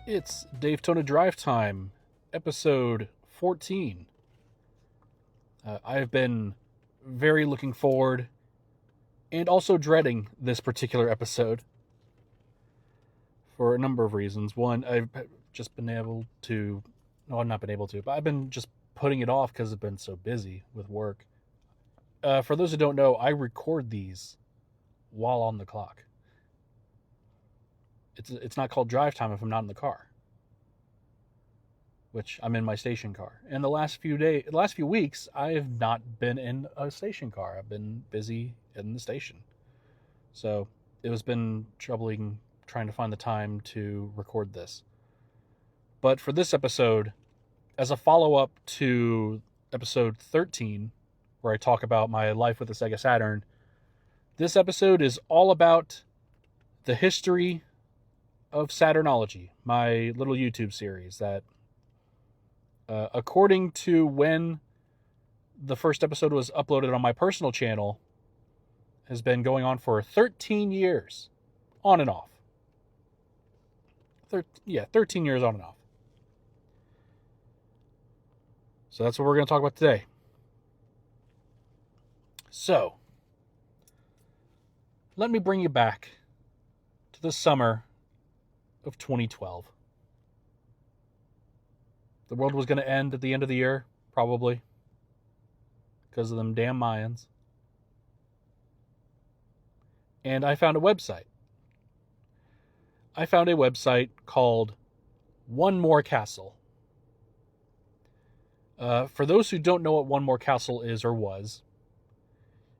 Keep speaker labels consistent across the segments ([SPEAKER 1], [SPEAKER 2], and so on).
[SPEAKER 1] It's Davetona Drive Time, episode 14. I've been very looking forward and also dreading this particular episode for a number of reasons. One, I've just been able to, no, I've not been able to, but I've been just putting it off because I've been so busy with work. For those who don't know, I record these while on the clock. It's not called drive time if I'm not in the car, which I'm in my station car. And the last few weeks, I have not been in a station car. I've been busy in the station. So it has been troubling trying to find the time to record this. But for this episode, as a follow-up to episode 13, where I talk about my life with the Sega Saturn, this episode is all about the history of Saturnology, my little YouTube series that, according to when the first episode was uploaded on my personal channel, has been going on for 13 years, on and off. 13 years on and off. So that's what we're going to talk about today. So, let me bring you back to the summer of 2012. The world was going to end at the end of the year, probably, because of them damn Mayans. And I found a website. I found a website called One More Castle. For those who don't know what One More Castle is or was,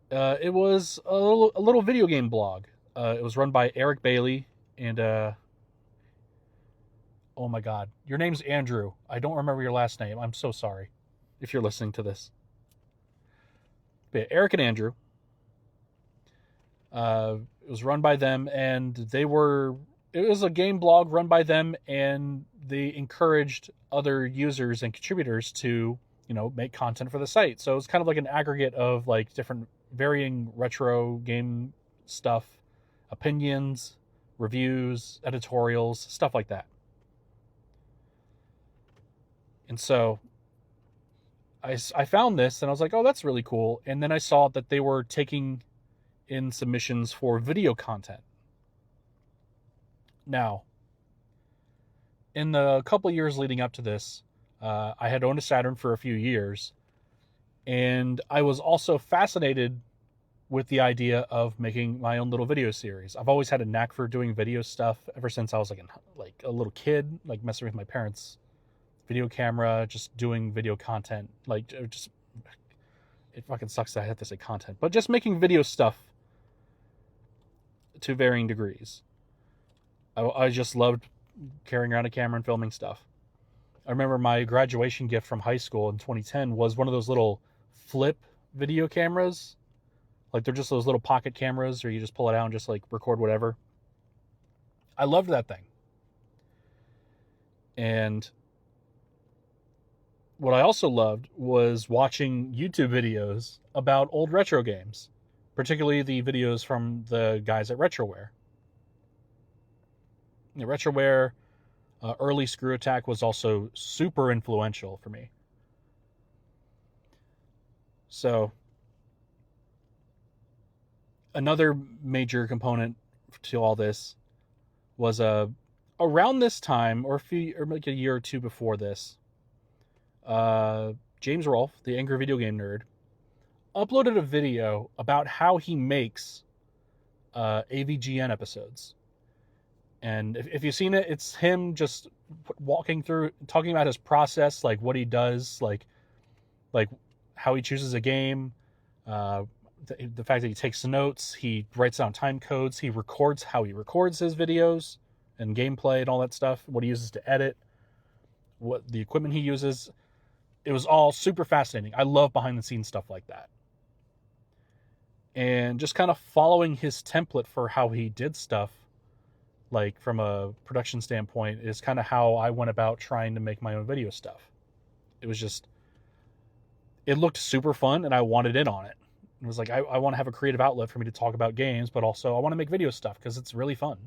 [SPEAKER 1] it was a little video game blog. It was run by Eric Bailey and oh my God, your name's Andrew. I don't remember your last name. I'm so sorry if you're listening to this. But yeah, Eric and Andrew. It was run by them, and it was a game blog run by them, and they encouraged other users and contributors to, make content for the site. So it was kind of like an aggregate of like different varying retro game stuff, opinions, reviews, editorials, stuff like that. And so I found this and I was like, oh, that's really cool. And then I saw that they were taking in submissions for video content. Now, in the couple years leading up to this, I had owned a Saturn for a few years, and I was also fascinated with the idea of making my own little video series. I've always had a knack for doing video stuff ever since I was like a little kid, like messing with my parents' video camera, just doing video content. It fucking sucks that I have to say content, but just making video stuff to varying degrees. I just loved carrying around a camera and filming stuff. I remember my graduation gift from high school in 2010 was one of those little flip video cameras. Like they're just those little pocket cameras where you just pull it out and just like record whatever. I loved that thing. And what I also loved was watching YouTube videos about old retro games, particularly the videos from the guys at Retroware. Retroware, early Screw Attack was also super influential for me. So, another major component to all this was around this time, or like a year or two before this, James Rolfe, the Angry Video Game Nerd, uploaded a video about how he makes AVGN episodes. And if you've seen it, it's him just walking through, talking about his process, like what he does, like how he chooses a game, the fact that he takes notes, he writes down time codes, he records how he records his videos and gameplay and all that stuff, what he uses to edit, what the equipment he uses. It was all super fascinating. I love behind the scenes stuff like that. And just kind of following his template for how he did stuff, like from a production standpoint, is kind of how I went about trying to make my own video stuff. It was just, it looked super fun and I wanted in on it. It was like, I want to have a creative outlet for me to talk about games, but also I want to make video stuff because it's really fun.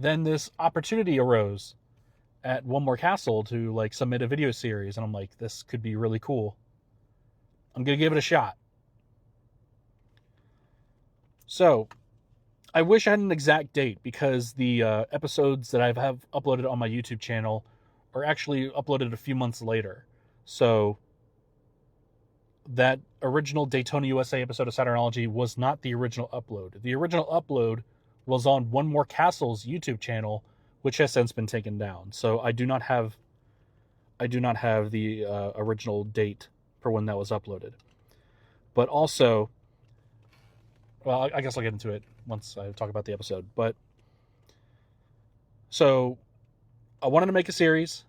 [SPEAKER 1] then this opportunity arose at One More Castle to like submit a video series, and I'm like, this could be really cool. I'm gonna give it a shot. So I wish I had an exact date, because the episodes that I have uploaded on my YouTube channel are actually uploaded a few months later. So that original Daytona USA episode of Saturnology was not the original upload. The original upload was on One More Castle's YouTube channel, which has since been taken down. So I do not have the original date for when that was uploaded. But also, well, I guess I'll get into it once I talk about the episode. But so I wanted to make a series,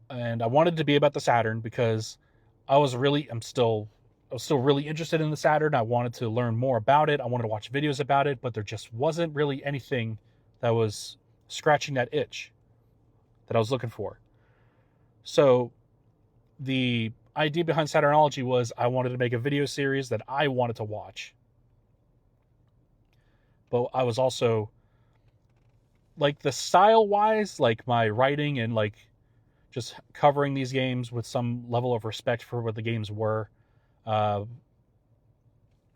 [SPEAKER 1] and I wanted to be about the Saturn because I was still really interested in the Saturn. I wanted to learn more about it. I wanted to watch videos about it, but there just wasn't really anything that was scratching that itch that I was looking for. So the idea behind Saturnology was I wanted to make a video series that I wanted to watch. But I was also, like, the style-wise, like my writing and like just covering these games with some level of respect for what the games were,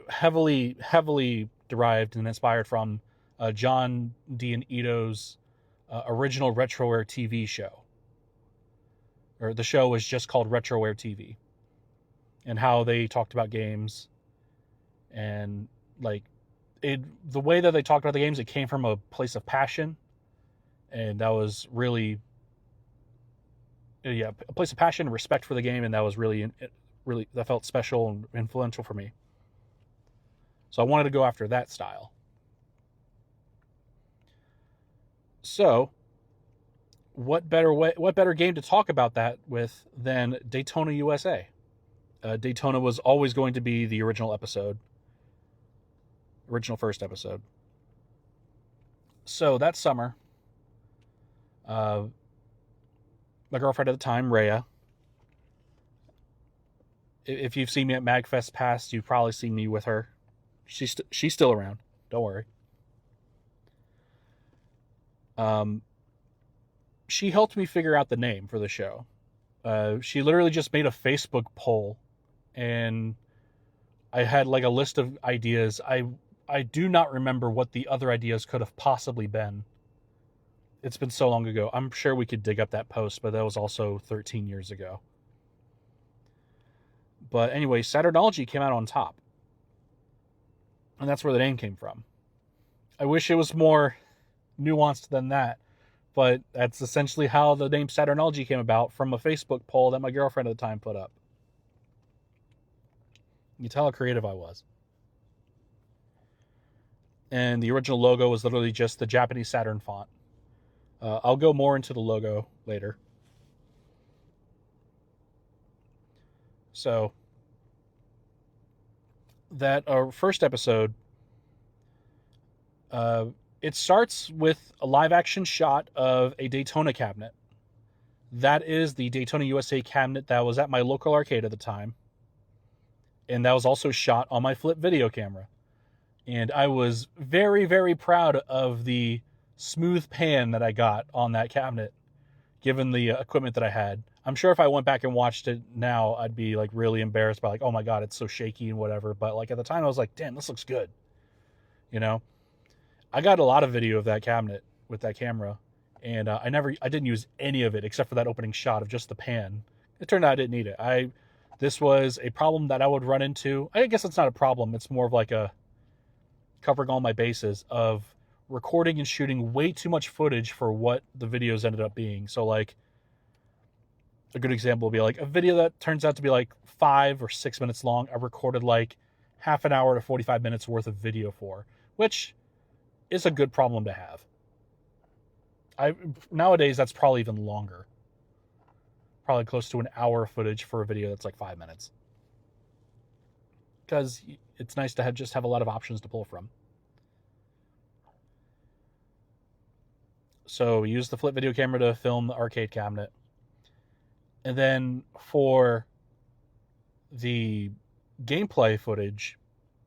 [SPEAKER 1] heavily derived and inspired from John D. and Ito's original Retroware TV show. Or the show was just called Retroware TV. And how they talked about games. And like the way that they talked about the games, it came from a place of passion. And that was really, a place of passion and respect for the game. And that was really, that felt special and influential for me. So I wanted to go after that style. So what better game to talk about that with than Daytona USA? Daytona was always going to be the original first episode. So that summer, my girlfriend at the time, Rhea, if you've seen me at MagFest past, you've probably seen me with her. She's still around. Don't worry. She helped me figure out the name for the show. She literally just made a Facebook poll, and I had like a list of ideas. I do not remember what the other ideas could have possibly been. It's been so long ago. I'm sure we could dig up that post, but that was also 13 years ago. But anyway, Saturnology came out on top. And that's where the name came from. I wish it was more nuanced than that, but that's essentially how the name Saturnology came about, from a Facebook poll that my girlfriend at the time put up. You can tell how creative I was. And the original logo was literally just the Japanese Saturn font. I'll go more into the logo later. So that first episode, it starts with a live action shot of a Daytona cabinet. That is the Daytona USA cabinet that was at my local arcade at the time. And that was also shot on my flip video camera. And I was very, very proud of the smooth pan that I got on that cabinet, given the equipment that I had. I'm sure if I went back and watched it now, I'd be like really embarrassed by like, oh my God, it's so shaky and whatever. But like at the time I was like, damn, this looks good. You know, I got a lot of video of that cabinet with that camera, and I didn't use any of it except for that opening shot of just the pan. It turned out I didn't need it. This was a problem that I would run into. I guess it's not a problem. It's more of like a covering all my bases of recording and shooting way too much footage for what the videos ended up being. So like a good example would be like a video that turns out to be like 5 or 6 minutes long. I recorded like half an hour to 45 minutes worth of video for, which is a good problem to have. Nowadays, that's probably even longer. Probably close to an hour of footage for a video that's like 5 minutes. Because it's nice to have a lot of options to pull from. So we used the flip video camera to film the arcade cabinet. And then for the gameplay footage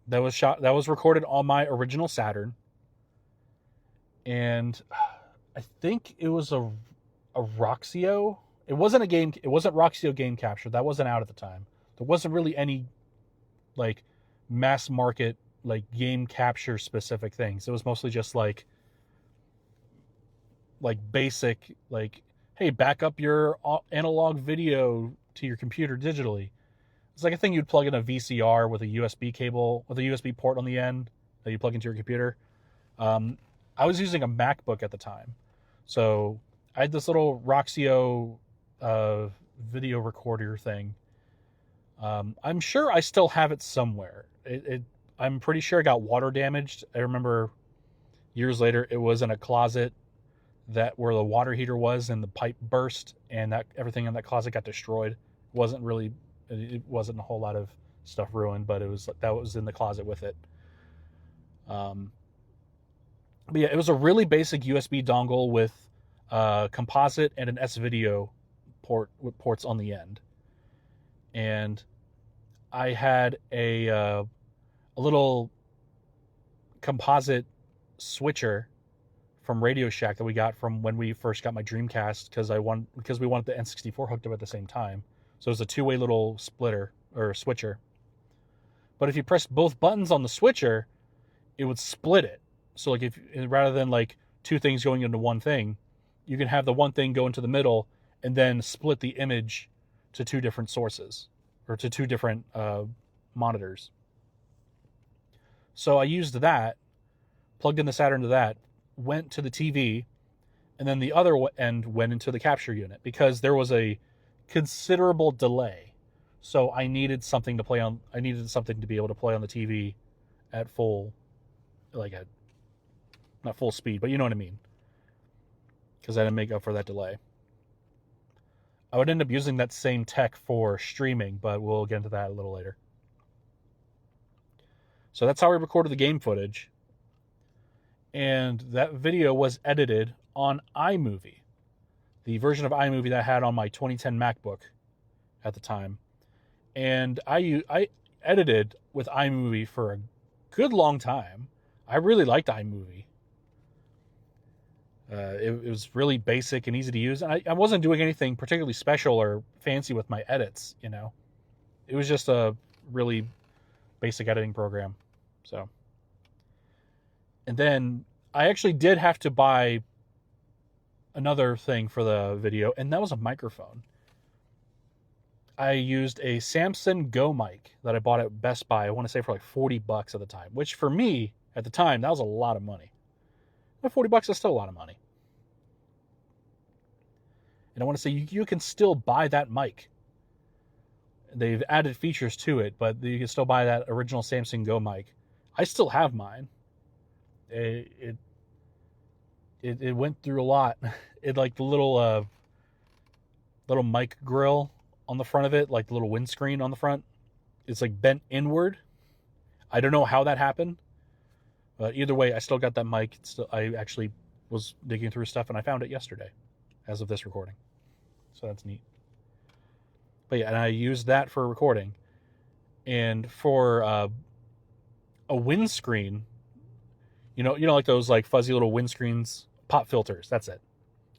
[SPEAKER 1] that was recorded on my original Saturn, and I think it was a Roxio. It wasn't a game. It wasn't Roxio Game Capture. That wasn't out at the time. There wasn't really any like mass market like game capture specific things. It was mostly just like basic like, hey, back up your analog video to your computer digitally. It's like a thing you'd plug in a VCR with a USB cable with a USB port on the end that you plug into your computer. I was using a MacBook at the time, so I had this little Roxio video recorder thing. I'm sure I still have it somewhere. I'm pretty sure it got water damaged. I remember years later it was in a closet that where the water heater was, and the pipe burst, and that everything in that closet got destroyed. It wasn't a whole lot of stuff ruined, but that was in the closet with it. But yeah, it was a really basic USB dongle with composite and an S-video port with ports on the end. And I had a little composite switcher from Radio Shack that we got from when we first got my Dreamcast because we wanted the N64 hooked up at the same time. So it was a two-way little splitter or switcher. But if you pressed both buttons on the switcher, it would split it. So like if rather than like two things going into one thing, you can have the one thing go into the middle and then split the image to two different sources or to two different monitors. So I used that, plugged in the Saturn to that, went to the TV, and then the other end went into the capture unit because there was a considerable delay. So I needed something to play on. I needed something to be able to play on the TV at full, not full speed, but you know what I mean. Because I didn't make up for that delay. I would end up using that same tech for streaming, but we'll get into that a little later. So that's how I recorded the game footage. And that video was edited on iMovie, the version of iMovie that I had on my 2010 MacBook at the time. And I edited with iMovie for a good long time. I really liked iMovie. It was really basic and easy to use. And I wasn't doing anything particularly special or fancy with my edits, you know. It was just a really basic editing program. So, and then I actually did have to buy another thing for the video, and that was a microphone. I used a Samson Go mic that I bought at Best Buy. I want to say for like $40 at the time, which for me at the time, that was a lot of money. But $40 is still a lot of money. And I want to say you can still buy that mic. They've added features to it, but you can still buy that original Samson Go mic. I still have mine. It went through a lot. It like the little mic grill on the front of it, like the little windscreen on the front, it's like bent inward. I don't know how that happened, but either way, I still got that mic. I actually was digging through stuff and I found it yesterday, as of this recording. So that's neat. But yeah, and I used that for recording, and for a windscreen. You know, like those like fuzzy little windscreens, pop filters. That's it.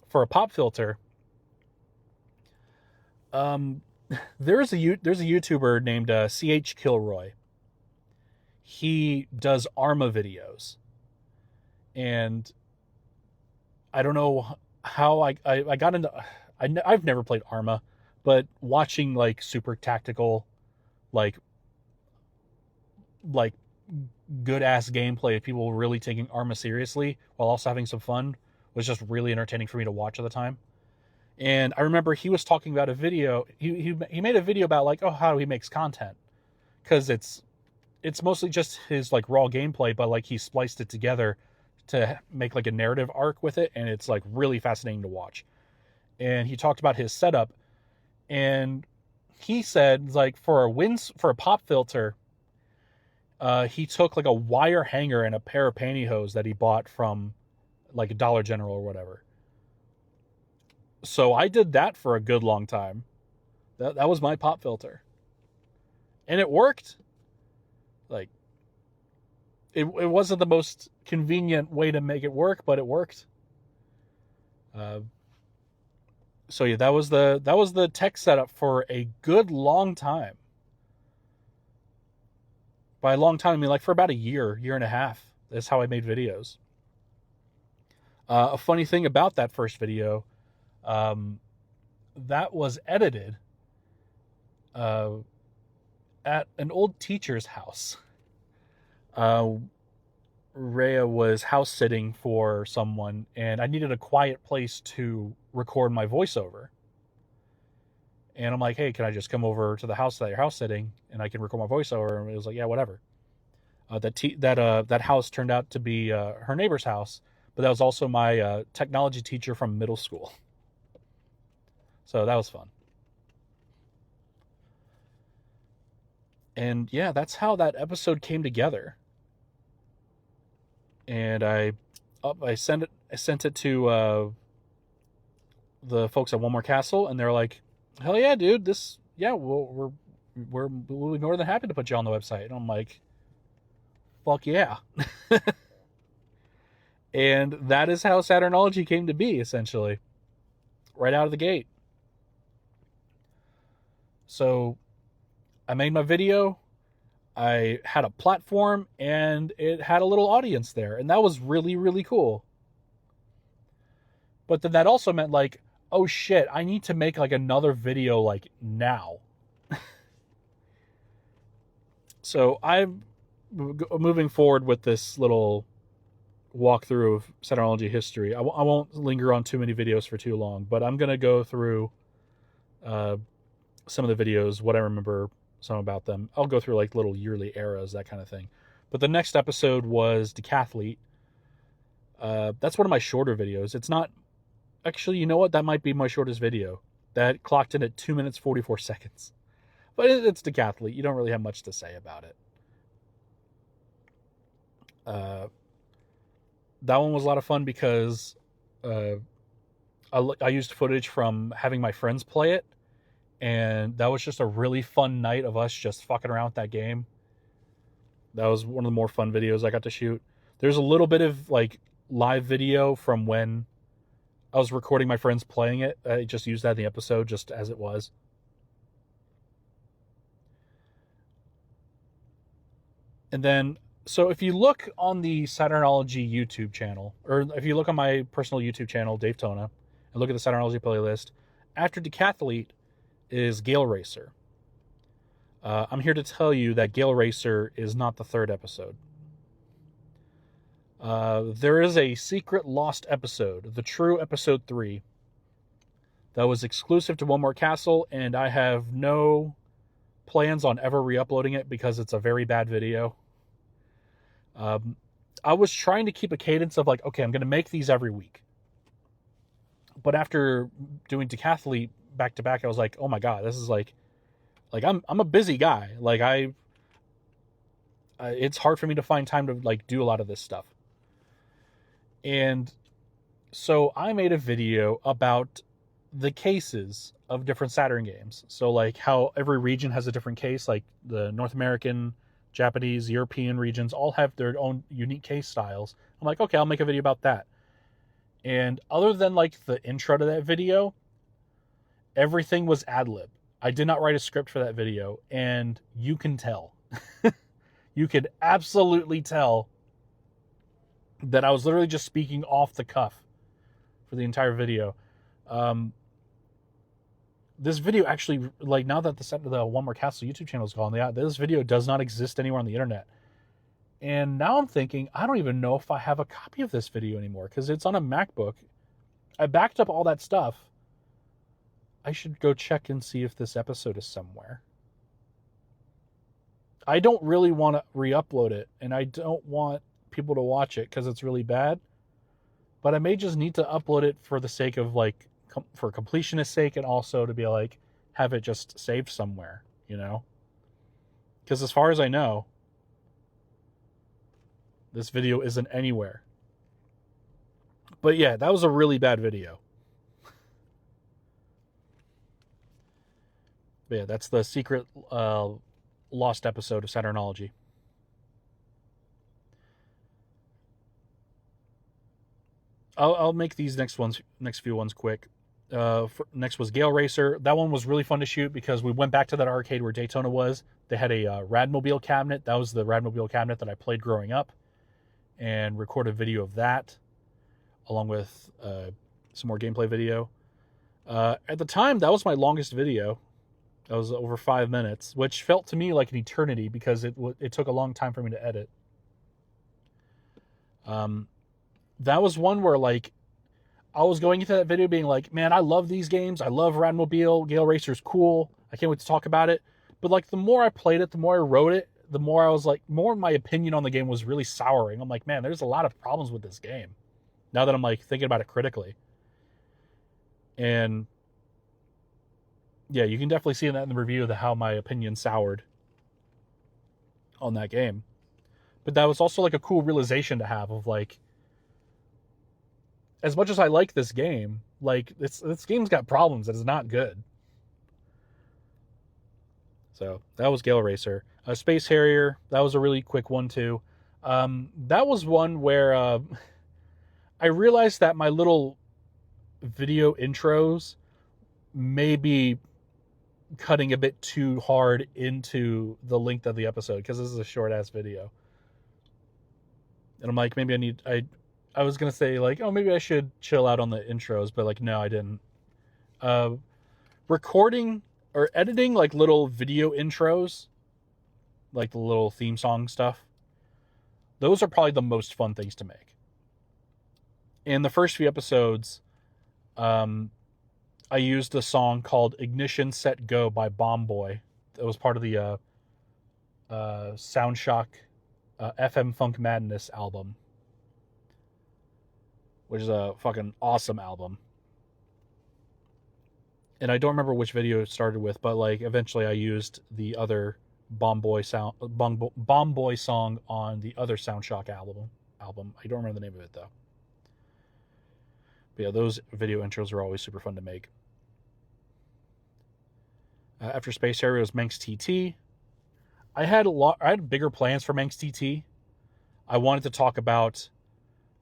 [SPEAKER 1] For a pop filter, there's a YouTuber named CH Kilroy. He does Arma videos, and I don't know how I got into. I've never played Arma, but watching like super tactical, like good ass gameplay of people really taking Arma seriously while also having some fun was just really entertaining for me to watch at the time. And I remember he was talking about a video. He made a video about like, oh, how he makes content, because it's mostly just his like raw gameplay, but like he spliced it together to make like a narrative arc with it, and it's like really fascinating to watch. And he talked about his setup, and he said like for a pop filter, he took like a wire hanger and a pair of pantyhose that he bought from like a Dollar General or whatever. So I did that for a good long time. That was my pop filter. And it worked. Like, it wasn't the most convenient way to make it work, but it worked. So yeah, that was the tech setup for a good long time. By a long time, I mean like for about a year and a half. That's how I made videos. A funny thing about that first video, um, that was edited uh, at an old teacher's house. Rhea was house sitting for someone, and I needed a quiet place to record my voiceover. And I'm like, hey, can I just come over to the house that you're house sitting, and I can record my voiceover? And it was like, yeah, whatever. That house turned out to be her neighbor's house, but that was also my technology teacher from middle school. So that was fun. And yeah, that's how that episode came together. And I sent it to the folks at One More Castle, and they're like, hell yeah, dude, we'll be more than happy to put you on the website. And I'm like, fuck yeah. And that is how Saturnology came to be, essentially, right out of the gate. So I made my video, I had a platform, and it had a little audience there, and that was really, really cool. But then that also meant like, oh shit, I need to make like another video like now. So I'm moving forward with this little walkthrough of Saturnology history. I won't linger on too many videos for too long, but I'm going to go through some of the videos, what I remember, some about them. I'll go through like little yearly eras, that kind of thing. But the next episode was Decathlete. That's one of my shorter videos. It's not... Actually, you know what? That might be my shortest video. That clocked in at 2 minutes, 44 seconds. But it's Decathlete. You don't really have much to say about it. That one was a lot of fun because I used footage from having my friends play it, and that was just a really fun night of us just fucking around with that game. That was one of the more fun videos I got to shoot. There's a little bit of like live video from when I was recording my friends playing it. I just used that in the episode just as it was. And then, so if you look on the Saturnology YouTube channel, or if you look on my personal YouTube channel, Davetona, and look at the Saturnology playlist, after Decathlete is Gale Racer. I'm here to tell you that Gale Racer is not the third episode. There is a secret lost episode, the true episode 3, that was exclusive to One More Castle, and I have no plans on ever re-uploading it because it's a very bad video. I was trying to keep a cadence of like, okay, I'm going to make these every week. But after doing Decathlete back to back, I was like, oh my god, this is like I'm a busy guy. Like it's hard for me to find time to like do a lot of this stuff. And so I made a video about the cases of different Saturn games. So like how every region has a different case, like the North American, Japanese, European regions all have their own unique case styles. I'm like, okay, I'll make a video about that. And other than like the intro to that video, everything was ad-lib. I did not write a script for that video, and you can tell. You could absolutely tell that I was literally just speaking off the cuff for the entire video. This video actually, like now that the One More Castle YouTube channel is gone, this video does not exist anywhere on the internet. And now I'm thinking, I don't even know if I have a copy of this video anymore because it's on a MacBook. I backed up all that stuff. I should go check and see if this episode is somewhere. I don't really want to re-upload it, and I don't want people to watch it because it's really bad. But I may just need to upload it for the sake of like, for completionist sake, and also to be like, have it just saved somewhere, you know? Because as far as I know, this video isn't anywhere. But yeah, that was a really bad video. But yeah, that's the secret lost episode of Saturnology. I'll make these next few ones quick. Next was Gale Racer. That one was really fun to shoot because we went back to that arcade where Daytona was. They had a Radmobile cabinet. That was the Radmobile cabinet that I played growing up, and recorded video of that, along with some more gameplay video. At the time, that was my longest video. That was over 5 minutes, which felt to me like an eternity because it took a long time for me to edit. That was one where like I was going into that video being like, man, I love these games. I love Radmobile. Gale Racer's cool. I can't wait to talk about it. But like the more I played it, the more I wrote it, the more I was like, more of my opinion on the game was really souring. I'm like, man, there's a lot of problems with this game. Now that I'm like thinking about it critically. And yeah, you can definitely see that in the review of how my opinion soured on that game. But that was also like a cool realization to have of like, as much as I like this game, like this game's got problems. It is not good. So that was Gale Racer. Space Harrier, that was a really quick one too. That was one where I realized that my little video intros may be cutting a bit too hard into the length of the episode because this is a short ass video. And I'm like, maybe I was going to say like, oh, maybe I should chill out on the intros, but like, no, I didn't. Recording or editing like little video intros, like the little theme song stuff, those are probably the most fun things to make. In the first few episodes, I used a song called Ignition Set Go by Bomb Boy. It was part of the Soundshock FM Funk Madness album, which is a fucking awesome album. And I don't remember which video it started with, but like eventually I used the other Bomb Boy song on the other Soundshock album. I don't remember the name of it though. But yeah, those video intros are always super fun to make. After Space Harrier was Manx TT. I had bigger plans for Manx TT. I wanted to talk about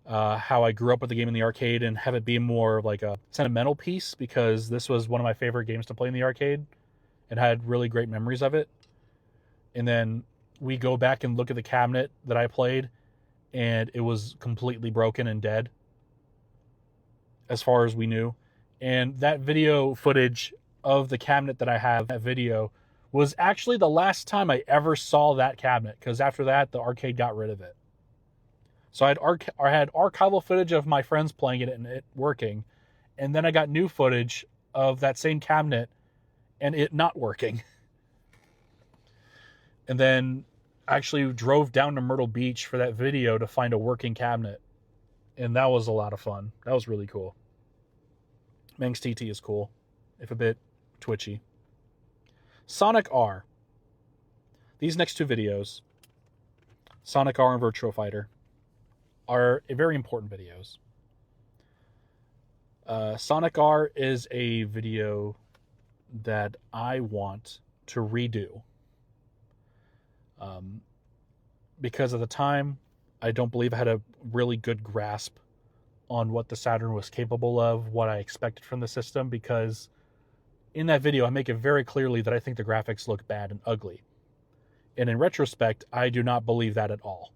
[SPEAKER 1] how I grew up with the game in the arcade and have it be more of like a sentimental piece because this was one of my favorite games to play in the arcade and had really great memories of it. And then we go back and look at the cabinet that I played and it was completely broken and dead as far as we knew. And that video footage of the cabinet that I have, that video, was actually the last time I ever saw that cabinet because after that, the arcade got rid of it. So I had archival footage of my friends playing it and it working, and then I got new footage of that same cabinet and it not working. And then I actually drove down to Myrtle Beach for that video to find a working cabinet, and that was a lot of fun. That was really cool. Manx TT is cool, if a bit twitchy. Sonic R. These next two videos, Sonic R and Virtua Fighter, are very important videos. Sonic R is a video that I want to redo. Because at the time, I don't believe I had a really good grasp on what the Saturn was capable of, what I expected from the system, because in that video, I make it very clearly that I think the graphics look bad and ugly. And in retrospect, I do not believe that at all.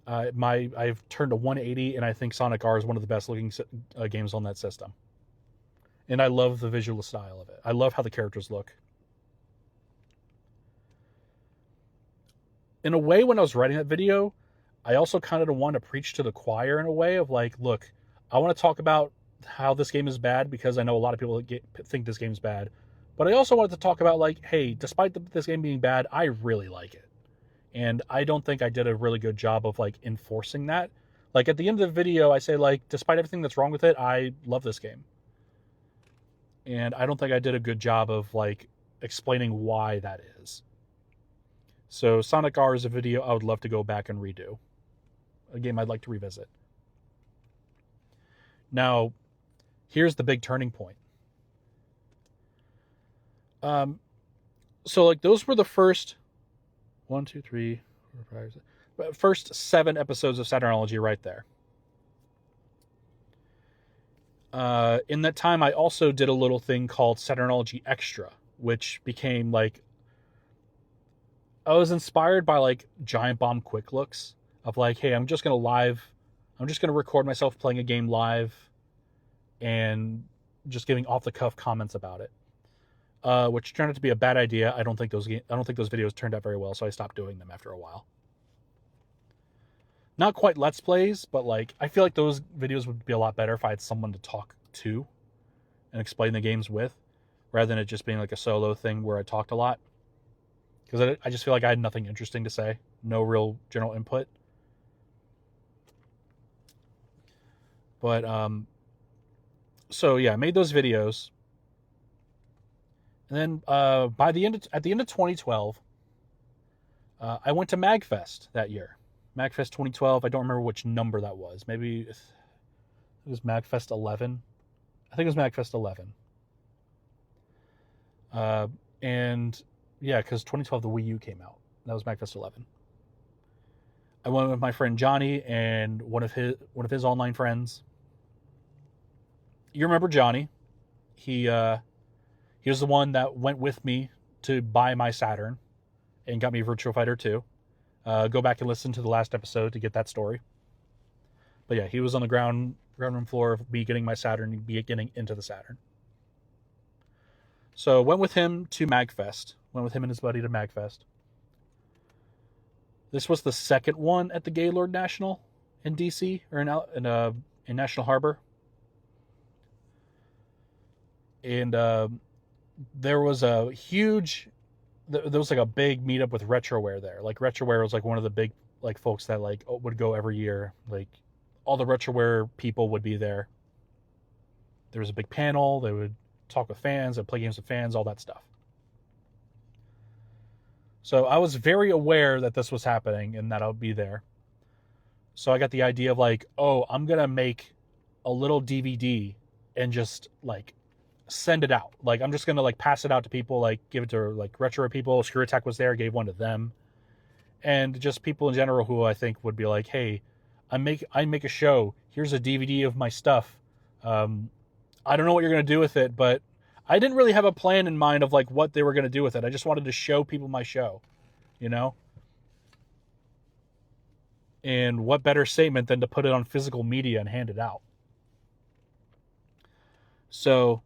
[SPEAKER 1] I've turned a 180, and I think Sonic R is one of the best looking games on that system. And I love the visual style of it. I love how the characters look. In a way, when I was writing that video, I also kind of wanted to preach to the choir in a way of like, look, I want to talk about how this game is bad because I know a lot of people think this game's bad. But I also wanted to talk about like, hey, despite this game being bad, I really like it. And I don't think I did a really good job of like enforcing that. Like at the end of the video, I say like, despite everything that's wrong with it, I love this game. And I don't think I did a good job of like explaining why that is. So Sonic R is a video I would love to go back and redo. A game I'd like to revisit. Now, here's the big turning point. So like those were the first 1, 2, 3, 4, 5, 6, first 7 episodes of Saturnology right there. In that time, I also did a little thing called Saturnology Extra, which became like, I was inspired by like Giant Bomb Quick Looks of like, hey, I'm just gonna record myself playing a game live and just giving off the cuff comments about it. Which turned out to be a bad idea. I don't think those videos turned out very well, so I stopped doing them after a while. Not quite Let's Plays, but like I feel like those videos would be a lot better if I had someone to talk to and explain the games with, rather than it just being like a solo thing where I talked a lot. Because I just feel like I had nothing interesting to say, no real general input. But so yeah, I made those videos, and then at the end of 2012, I went to MagFest that year. MagFest 2012. I don't remember which number that was. Maybe it was MagFest 11. I think it was MagFest 11. And yeah, because 2012 the Wii U came out. That was MagFest 11. I went with my friend Johnny and one of his online friends. You remember Johnny? He was the one that went with me to buy my Saturn and got me Virtua Fighter 2. Go back and listen to the last episode to get that story. But yeah, he was on the ground room floor of me getting my Saturn and me getting into the Saturn. So went with him to MagFest. Went with him and his buddy to MagFest. This was the second one at the Gaylord National in DC, or in National Harbor. And there was like a big meetup with Retroware there. Like Retroware was like one of the big like folks that like would go every year. Like all the Retroware people would be there. There was a big panel. They would talk with fans and play games with fans, all that stuff. So I was very aware that this was happening and that I would be there. So I got the idea of like, oh, I'm going to make a little DVD and just like send it out. Like I'm just going to like pass it out to people, like give it to like Retro people. Screw Attack was there, gave one to them. And just people in general who I think would be like, hey, I make a show. Here's a DVD of my stuff. I don't know what you're going to do with it, but I didn't really have a plan in mind of like what they were going to do with it. I just wanted to show people my show, you know? And what better statement than to put it on physical media and hand it out? So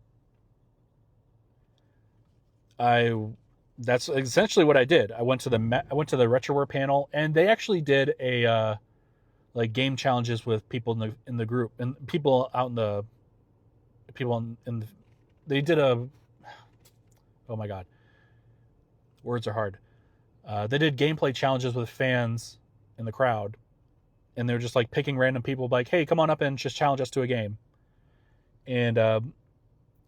[SPEAKER 1] that's essentially what I did. I went to the Retroware panel, and they actually did a like game challenges with people in the group, and people out in the they did a, oh my god, words are hard. They did gameplay challenges with fans in the crowd, and they're just like picking random people, like, hey, come on up and just challenge us to a game. And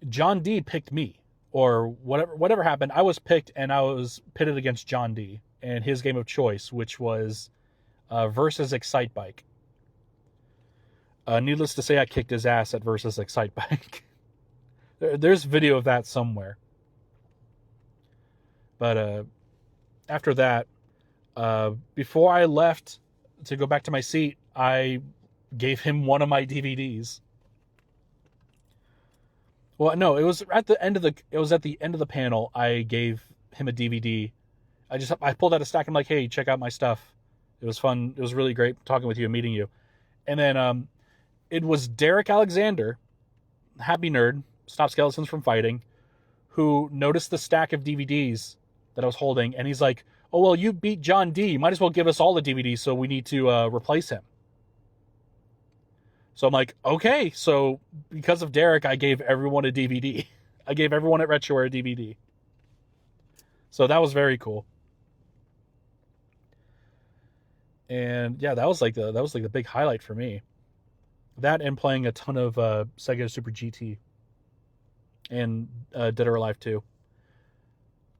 [SPEAKER 1] John D picked me, or whatever happened. I was picked, and I was pitted against John D and his game of choice, which was versus Excitebike. Needless to say, I kicked his ass at versus Excitebike. There's video of that somewhere. But after that, before I left to go back to my seat, I gave him one of my DVDs. Well, no, it was at the end of the panel. I gave him a DVD. I pulled out a stack. I'm like, hey, check out my stuff. It was fun. It was really great talking with you and meeting you. And then it was Derek Alexander, Happy Nerd, Stop Skeletons from Fighting, who noticed the stack of DVDs that I was holding, and he's like, oh, well, you beat John D. You might as well give us all the DVDs, so we need to replace him. So I'm like, okay. So because of Derek, I gave everyone a DVD. I gave everyone at Retroware a DVD. So that was very cool. And yeah, that was like the big highlight for me. That and playing a ton of Sega Super GT and Dead or Alive 2.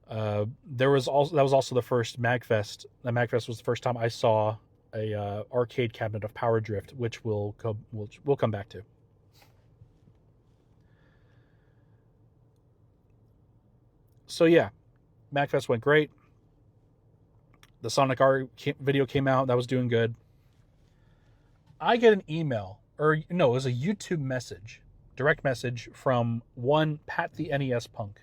[SPEAKER 1] That was also the first MagFest. MagFest was the first time I saw a arcade cabinet of Power Drift, which we'll come back to. So yeah, MagFest went great. The Sonic R video came out. That was doing good. I get an email, or no, it was a YouTube message direct message from one Pat the NES Punk.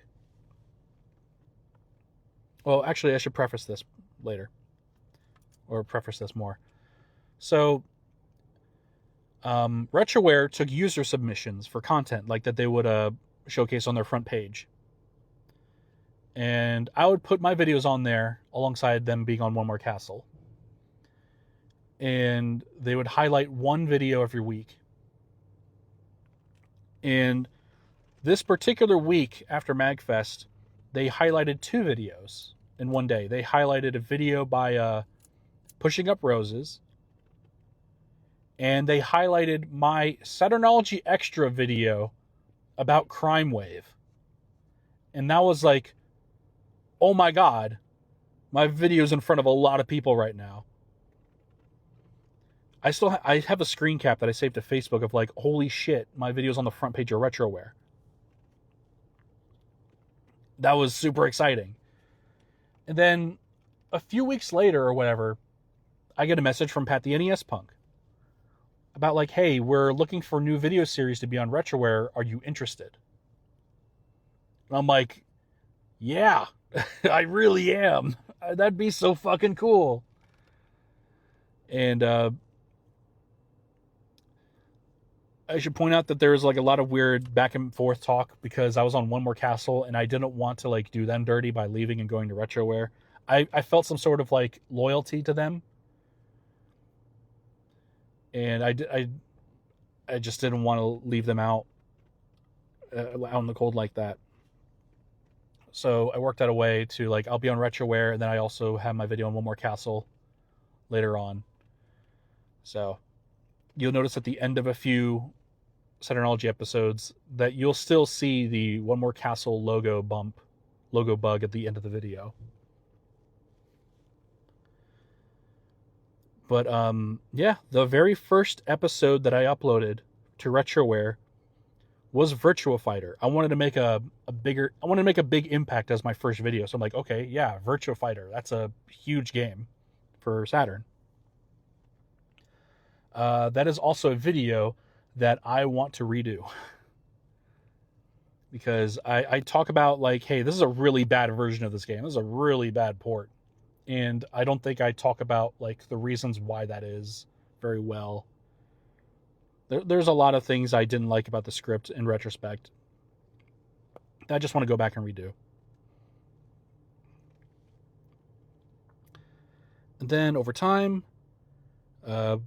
[SPEAKER 1] Well, actually, I should preface this later. Or preface this more. So, Retroware took user submissions for content like that they would showcase on their front page. And I would put my videos on there alongside them being on One More Castle. And they would highlight one video every week. And this particular week after MagFest, they highlighted 2 videos in one day. They highlighted a video by Pushing Up Roses, and they highlighted my Saturnology Extra video about Crime Wave. And that was like, oh my god, my video's in front of a lot of people right now. I have a screen cap that I saved to Facebook of like, holy shit, my video's on the front page of Retroware. That was super exciting. And then a few weeks later or whatever, I get a message from Pat the NES Punk about like, hey, we're looking for new video series to be on Retroware. Are you interested? And I'm like, yeah, I really am. That'd be so fucking cool. And I should point out that there was like a lot of weird back and forth talk because I was on One More Castle and I didn't want to like do them dirty by leaving and going to Retroware. I felt some sort of like loyalty to them. And I just didn't want to leave them out in the cold like that. So I worked out a way to like, I'll be on Retroware, and then I also have my video on One More Castle later on. So you'll notice at the end of a few Saturnology episodes that you'll still see the One More Castle logo bug at the end of the video. But yeah, the very first episode that I uploaded to Retroware was Virtua Fighter. I wanted to make a big impact as my first video. So I'm like, okay, yeah, Virtua Fighter. That's a huge game for Saturn. That is also a video that I want to redo. Because I talk about like, hey, this is a really bad version of this game. This is a really bad port. And I don't think I talk about like the reasons why that is very well. There's a lot of things I didn't like about the script in retrospect. I just want to go back and redo. And then over time, kind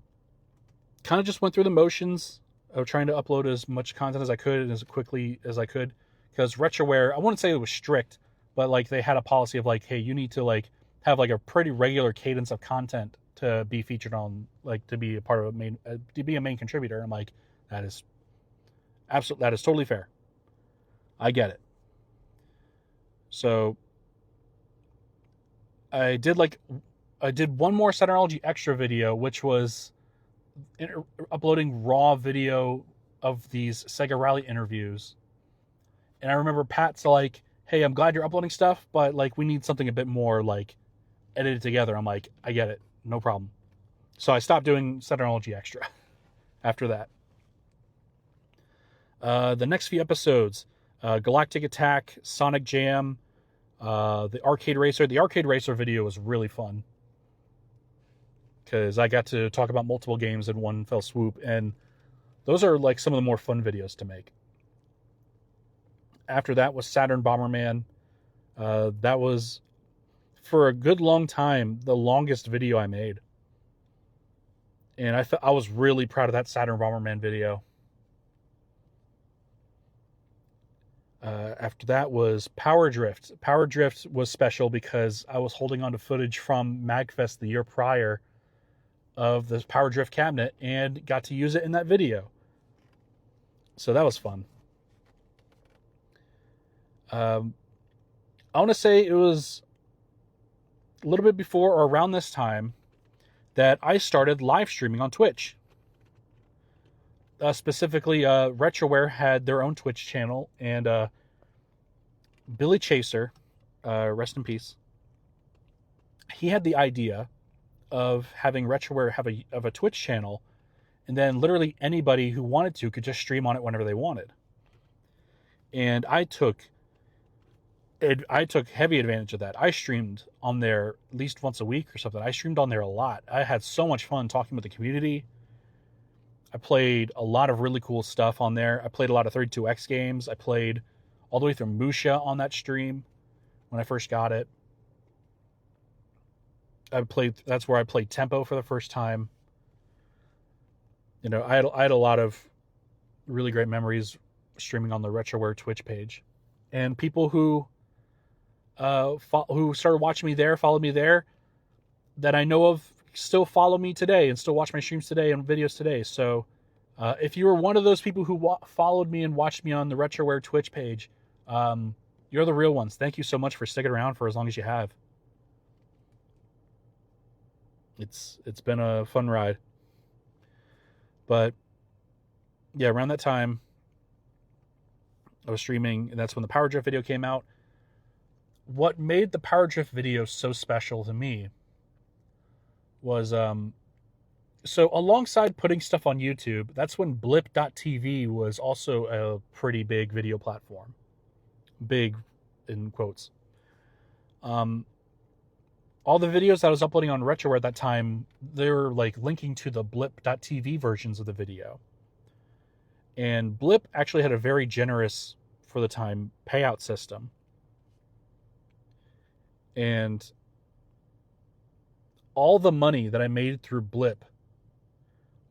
[SPEAKER 1] of just went through the motions of trying to upload as much content as I could and as quickly as I could. Because Retroware, I wouldn't say it was strict, but like they had a policy of like, hey, you need to like have like a pretty regular cadence of content to be featured on, like to be a part of to be a main contributor. I'm like, that is totally fair. I get it. So I did one more Saturnology Extra video, which was uploading raw video of these Sega Rally interviews. And I remember Pat's like, hey, I'm glad you're uploading stuff, but like we need something a bit more like edited together. I'm like, I get it. No problem. So I stopped doing Saturnology Extra after that. The next few episodes, Galactic Attack, Sonic Jam, the Arcade Racer. The Arcade Racer video was really fun because I got to talk about multiple games in one fell swoop, and those are like some of the more fun videos to make. After that was Saturn Bomberman. That was, for a good long time, the longest video I made. And I was really proud of that Saturn Bomberman video. After that was Power Drift. Power Drift was special because I was holding on to footage from MagFest the year prior of the Power Drift cabinet and got to use it in that video. So that was fun. I want to say it was a little bit before or around this time that I started live streaming on Twitch. Specifically, Retroware had their own Twitch channel, and Billy Chaser, rest in peace, he had the idea of having Retroware have a Twitch channel, and then literally anybody who wanted to could just stream on it whenever they wanted. And I took heavy advantage of that. I streamed on there at least once a week or something. I streamed on there a lot. I had so much fun talking with the community. I played a lot of really cool stuff on there. I played a lot of 32X games. I played all the way through Musha on that stream when I first got it. That's where I played Tempo for the first time. You know, I had a lot of really great memories streaming on the RetroWare Twitch page. And people who started watching me there, followed me there, that I know of, still follow me today and still watch my streams today and videos today. So if you were one of those people who followed me and watched me on the RetroWare Twitch page, you're the real ones. Thank you so much for sticking around for as long as you have. It's been a fun ride. But yeah, around that time, I was streaming, and that's when the Power Drift video came out. What made the Power Drift video so special to me was so alongside putting stuff on YouTube, that's when blip.tv was also a pretty big video platform. Big in quotes. All the videos that I was uploading on RetroWare at that time, they were like linking to the blip.tv versions of the video. And Blip actually had a very generous, for the time, payout system. And all the money that I made through Blip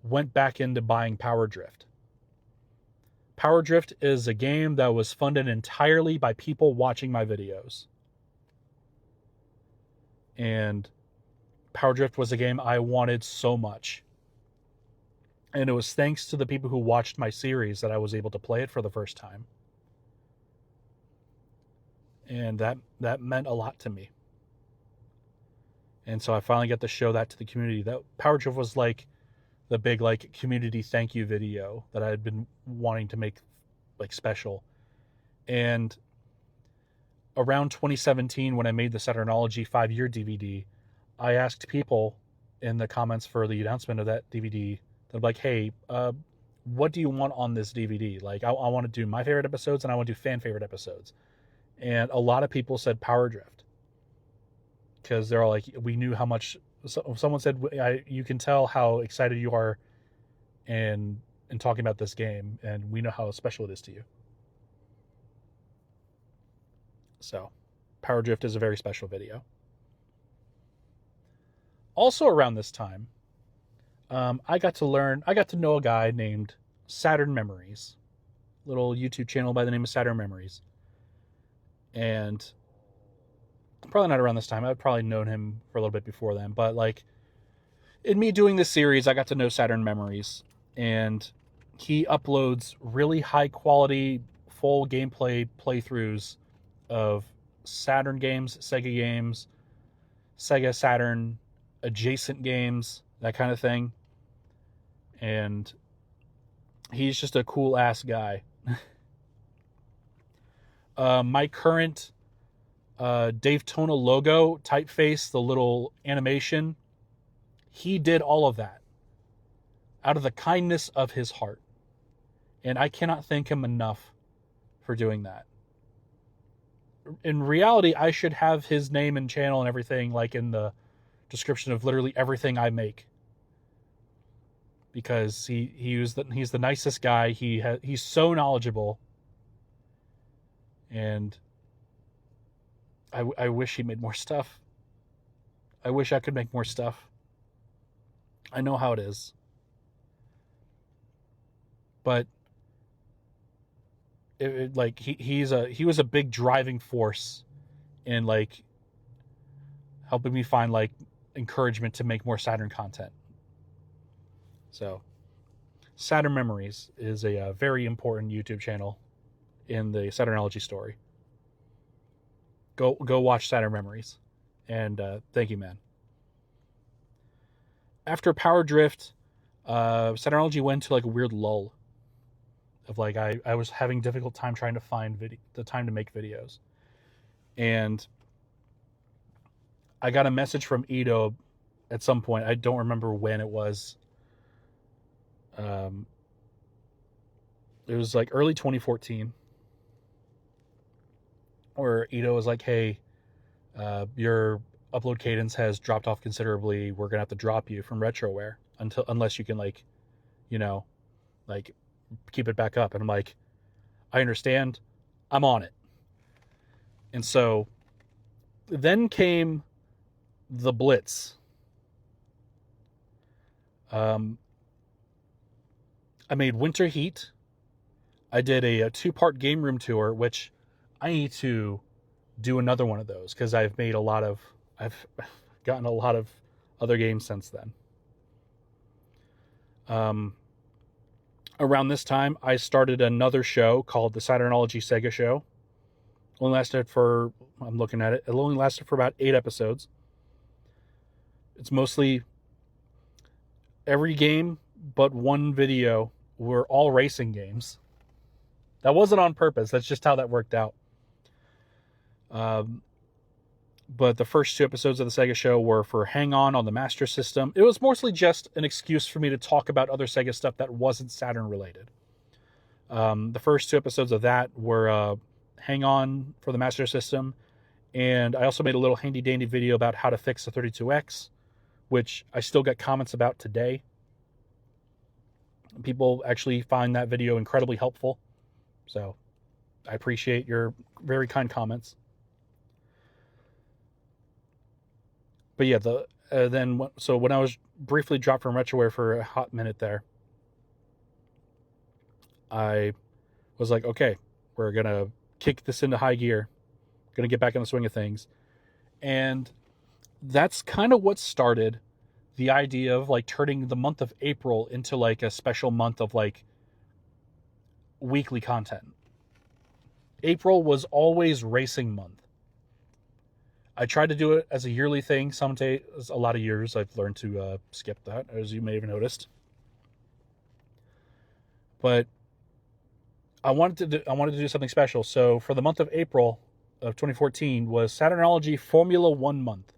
[SPEAKER 1] went back into buying Power Drift. Power Drift is a game that was funded entirely by people watching my videos. And Power Drift was a game I wanted so much. And it was thanks to the people who watched my series that I was able to play it for the first time. And that meant a lot to me. And so I finally got to show that to the community. That Power Drift was like the big like community thank you video that I had been wanting to make like special. And around 2017, when I made the Saturnology 5-year DVD, I asked people in the comments for the announcement of that DVD, they're like, hey, what do you want on this DVD? Like, I want to do my favorite episodes and I want to do fan favorite episodes. And a lot of people said Power Drift. Because they're all like, we knew how much, someone said, you can tell how excited you are in talking about this game, and we know how special it is to you. So, Power Drift is a very special video. Also around this time, I got to know a guy named Saturn Memories, little YouTube channel by the name of Saturn Memories. And probably not around this time. I'd probably known him for a little bit before then. But like, in me doing this series, I got to know Saturn Memories. And he uploads really high quality, full gameplay playthroughs of Saturn games, Sega games, Sega Saturn adjacent games, that kind of thing. And he's just a cool ass guy. My current Davetona logo typeface, the little animation, he did all of that out of the kindness of his heart. And I cannot thank him enough for doing that. In reality, I should have his name and channel and everything like in the description of literally everything I make. Because he's the nicest guy. He's so knowledgeable. And I wish he made more stuff. I wish I could make more stuff. I know how it is. But he was a big driving force in like helping me find like encouragement to make more Saturn content. So Saturn Memories is a very important YouTube channel in the Saturnology story. Go watch Saturn Memories. And thank you, man. After Power Drift, Saturnology went to like a weird lull of like I was having difficult time trying to find the time to make videos. And I got a message from Ito at some point. I don't remember when it was. It was like early 2014. where Ito was like, hey, your upload cadence has dropped off considerably. We're gonna have to drop you from retroware unless you can like, you know, like keep it back up. And I'm like, I understand, I'm on it. And so then came the Blitz. I made Winter Heat. I did a 2-part game room tour, which I need to do another one of those because I've gotten a lot of other games since then. Around this time, I started another show called the Saturnology Sega Show. Only lasted for, I'm looking at it, it only lasted for about 8 episodes. It's mostly every game but one video were all racing games. That wasn't on purpose. That's just how that worked out. But the first 2 episodes of the Sega Show were for Hang On the Master System. It was mostly just an excuse for me to talk about other Sega stuff that wasn't Saturn related. The first 2 episodes of that were Hang On for the Master System, and I also made a little handy dandy video about how to fix the 32X, which I still get comments about today. People actually find that video incredibly helpful, so I appreciate your very kind comments. But yeah, so when I was briefly dropped from retroware for a hot minute there, I was like, okay, we're gonna kick this into high gear, gonna get back in the swing of things. And that's kind of what started the idea of like turning the month of April into like a special month of like weekly content. April was always racing month. I tried to do it as a yearly thing. Some days, a lot of years, I've learned to skip that, as you may have noticed. But I wanted to do something special. So for the month of April of 2014 was Saturnology Formula 1 month.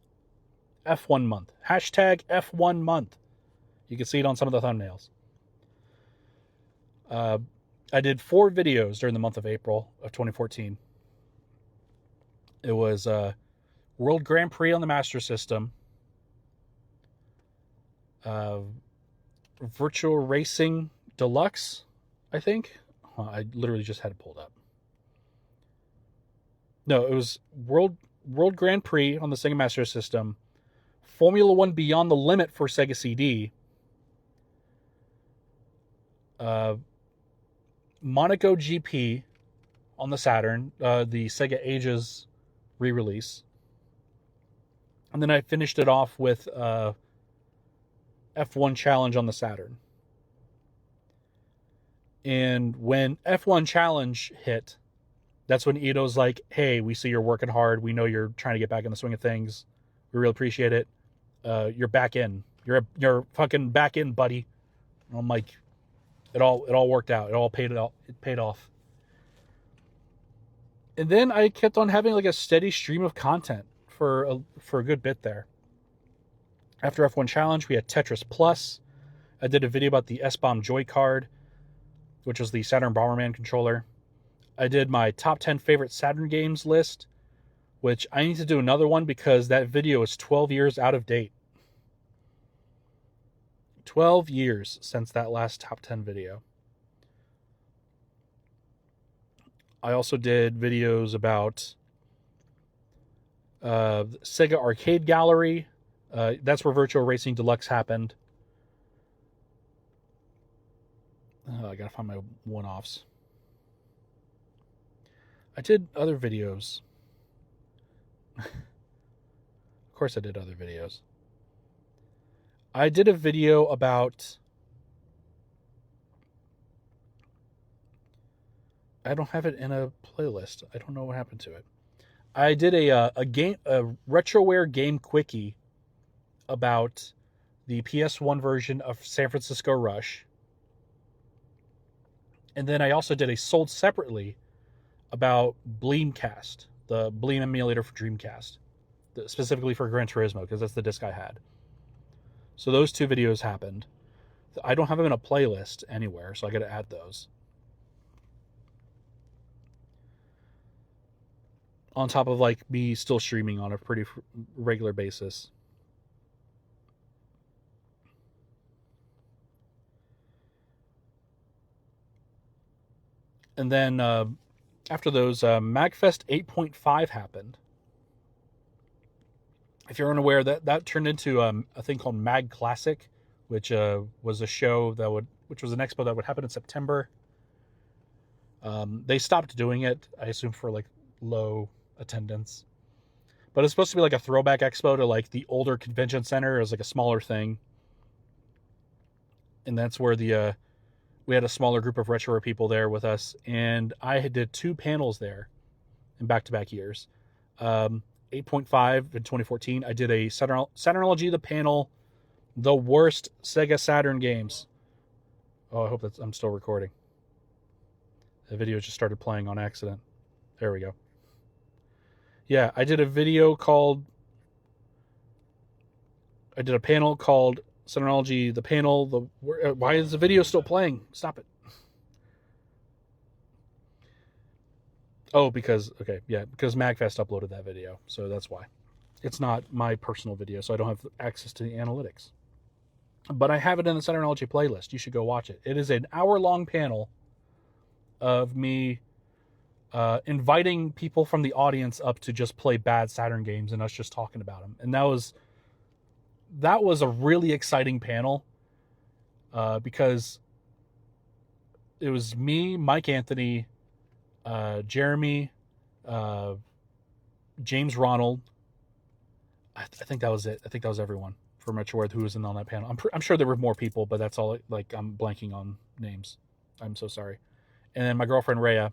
[SPEAKER 1] F1 month. Hashtag F1 month. You can see it on some of the thumbnails. I did 4 videos during the month of April of 2014. It was World Grand Prix on the Master System, Virtual Racing Deluxe, I think. I literally just had it pulled up. No, it was World Grand Prix on the Sega Master System, Formula 1 Beyond the Limit for Sega CD, Monaco GP on the Saturn, the Sega Ages re-release. And then I finished it off with F1 Challenge on the Saturn. And when F1 Challenge hit, that's when Ito's like, hey, we see you're working hard. We know you're trying to get back in the swing of things. We really appreciate it. You're back in. You're fucking back in, buddy. And I'm like, it all worked out. It paid off. And then I kept on having like a steady stream of content for a good bit there. After F1 Challenge, we had Tetris Plus. I did a video about the S-Bomb Joy Card, which was the Saturn Bomberman controller. I did my top 10 favorite Saturn games list, which I need to do another one because that video is 12 years out of date. 12 years since that last top 10 video. I also did videos about Sega Arcade Gallery. That's where Virtual Racing Deluxe happened. I gotta find my one-offs. I did other videos. Of course I did other videos. I did a video about... I don't have it in a playlist. I don't know what happened to it. I did a retroware game quickie about the PS1 version of San Francisco Rush. And then I also did a sold separately about Bleemcast, the Bleem emulator for Dreamcast, specifically for Gran Turismo, because that's the disc I had. So those 2 videos happened. I don't have them in a playlist anywhere, so I got to add those. on top of like me still streaming on a pretty regular basis. And then after those, MagFest 8.5 happened. If you're unaware, that turned into a thing called Mag Classic, which was a show which was an expo that would happen in September. They stopped doing it, I assume, for like low attendance. But it's supposed to be like a throwback expo to like the older convention center. It was like a smaller thing, and that's where we had a smaller group of retro people there with us, and I did 2 panels there in back-to-back years. 8.5 in 2014, I did a Saturnology, the panel, the worst Sega Saturn games. Oh, I hope I'm still recording. The video just started playing on accident. There we go. Yeah, I did a panel called Saturnology, the panel. Why is the video still playing? Stop it. Oh, because MagFest uploaded that video, so that's why. It's not my personal video, so I don't have access to the analytics. But I have it in the Saturnology playlist. You should go watch it. It is an hour-long panel of me inviting people from the audience up to just play bad Saturn games and us just talking about them. And that was a really exciting panel because it was me, Mike Anthony, Jeremy, James Ronald. I think that was it. I think that was everyone from Retroworld who was in on that panel. I'm sure there were more people, but that's all. Like, I'm blanking on names. I'm so sorry. And then my girlfriend Rhea.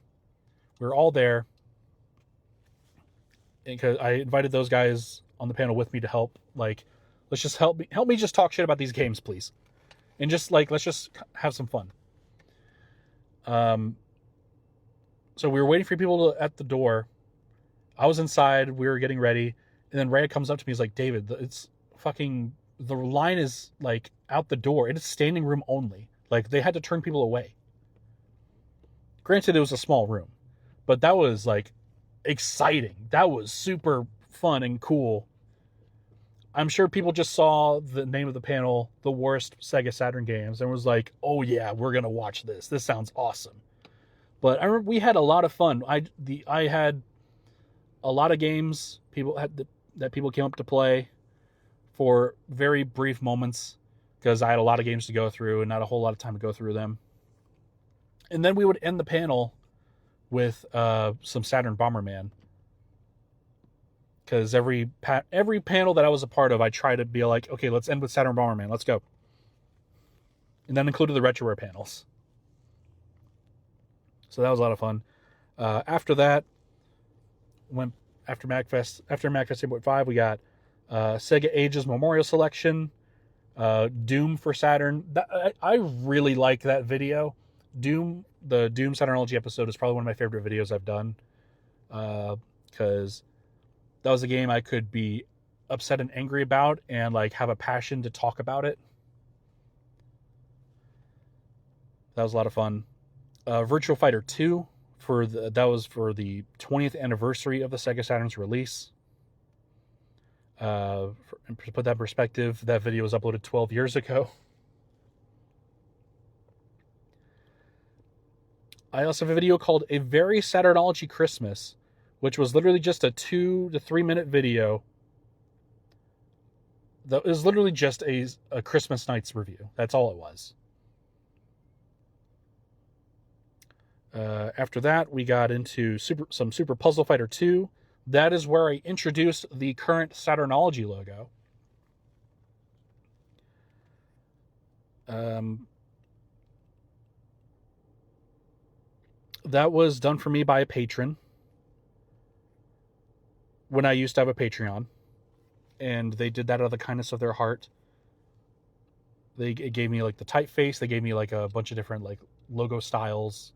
[SPEAKER 1] We were all there because I invited those guys on the panel with me to help. Like, let's just help me just talk shit about these games, please, and just like let's just have some fun. So we were waiting for people at the door. I was inside. We were getting ready, and then Rhea comes up to me. He's like, "David, the line is like out the door. It is standing room only. Like, they had to turn people away." Granted, it was a small room, but that was like exciting. That was super fun and cool. I'm sure people just saw the name of the panel, the worst Sega Saturn games, and was like, "Oh yeah, we're gonna watch this. This sounds awesome." But I remember we had a lot of fun. I had a lot of games that people came up to play for very brief moments because I had a lot of games to go through and not a whole lot of time to go through them. And then we would end the panel with some Saturn Bomberman. Because every panel that I was a part of, I tried to be like, okay, let's end with Saturn Bomberman. Let's go. And that included the Retroware panels. So that was a lot of fun. After that, after MagFest 8.5, we got Sega Ages Memorial Selection, Doom for Saturn. I really like that video. The Doom Saturnology episode is probably one of my favorite videos I've done. Because that was a game I could be upset and angry about and like have a passion to talk about it. That was a lot of fun. Virtual Fighter 2 that was for the 20th anniversary of the Sega Saturn's release. To put that in perspective, that video was uploaded 12 years ago. I also have a video called A Very Saturnology Christmas, which was literally just a 2 to 3 minute video. That was literally just a Christmas Nights review. That's all it was. After that, we got into some Super Puzzle Fighter 2. That is where I introduced the current Saturnology logo. That was done for me by a patron when I used to have a Patreon. And they did that out of the kindness of their heart. They gave me like the typeface. They gave me like a bunch of different like logo styles,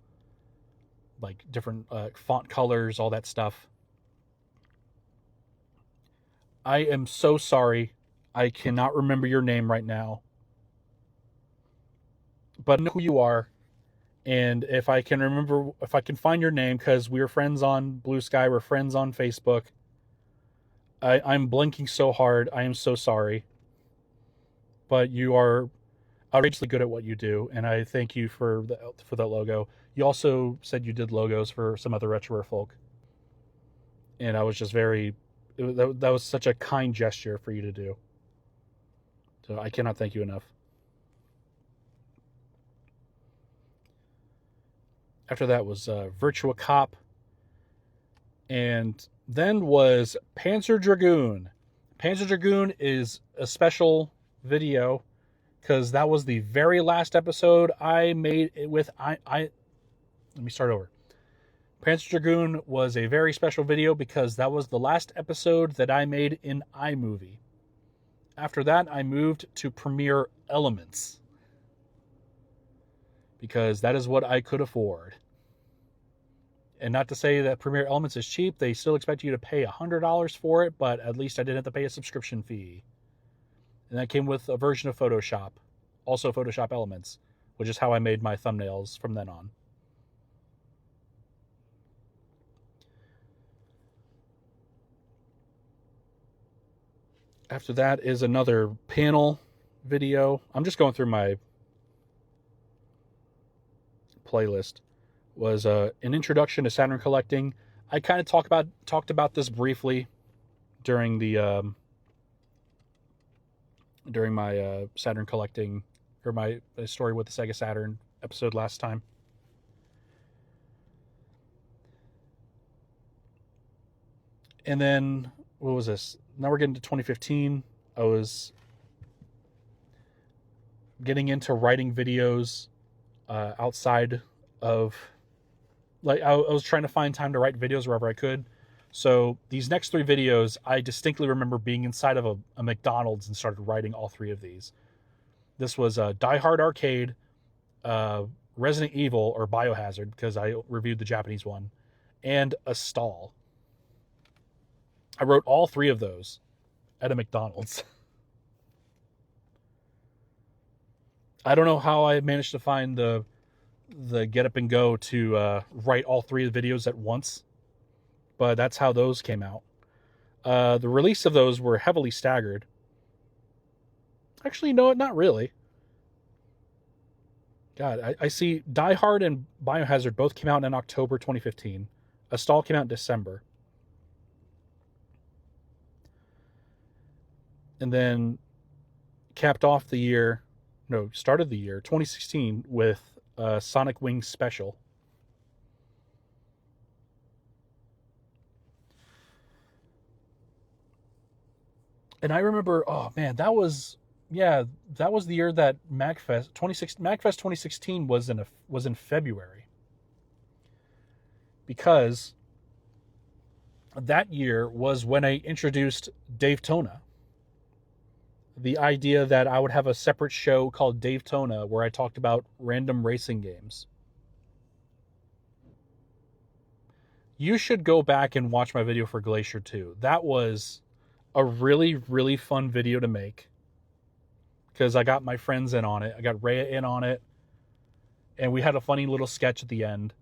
[SPEAKER 1] like different font colors, all that stuff. I am so sorry. I cannot remember your name right now. But I know who you are. And if I can remember, if I can find your name, because we were friends on Bluesky, we're friends on Facebook. I'm blinking so hard. I am so sorry. But you are outrageously good at what you do, and I thank you for that logo. You also said you did logos for some other retro folk, and I was just that was such a kind gesture for you to do. So I cannot thank you enough. After that was Virtua Cop, and then was Panzer Dragoon. Panzer Dragoon is a special video because that was the very last episode I made it with. Let me start over. Panzer Dragoon was a very special video because that was the last episode that I made in iMovie. After that, I moved to Premiere Elements because that is what I could afford. And not to say that Premiere Elements is cheap, they still expect you to pay $100 for it, but at least I didn't have to pay a subscription fee. And that came with a version of Photoshop, also Photoshop Elements, which is how I made my thumbnails from then on. After that is another panel video. I'm just going through my playlist. Was an introduction to Saturn collecting. I kind of talked about this briefly during the during my Saturn collecting, or my story with the Sega Saturn episode last time. And then what was this? Now we're getting to 2015. I was getting into writing videos outside of, like, I was trying to find time to write videos wherever I could. So these next three videos, I distinctly remember being inside of a McDonald's and started writing all three of these. This was Die Hard Arcade, Resident Evil, or Biohazard, because I reviewed the Japanese one, and a stall. I wrote all three of those at a McDonald's. I don't know how I managed to find the get up and go to write all three of the videos at once, but that's how those came out. The release of those were heavily staggered. Actually, no, not really. God, I see Die Hard and Biohazard both came out in October 2015. A Stall came out in December. And then started the year 2016 with Sonic Wings Special. And I remember, oh man, that was the year that MagFest 2016 was in February. Because that year was when I introduced Davetona. The idea that I would have a separate show called Davetona where I talked about random racing games. You should go back and watch my video for Glacier 2. That was a really, really fun video to make because I got my friends in on it. I got Rhea in on it, and we had a funny little sketch at the end.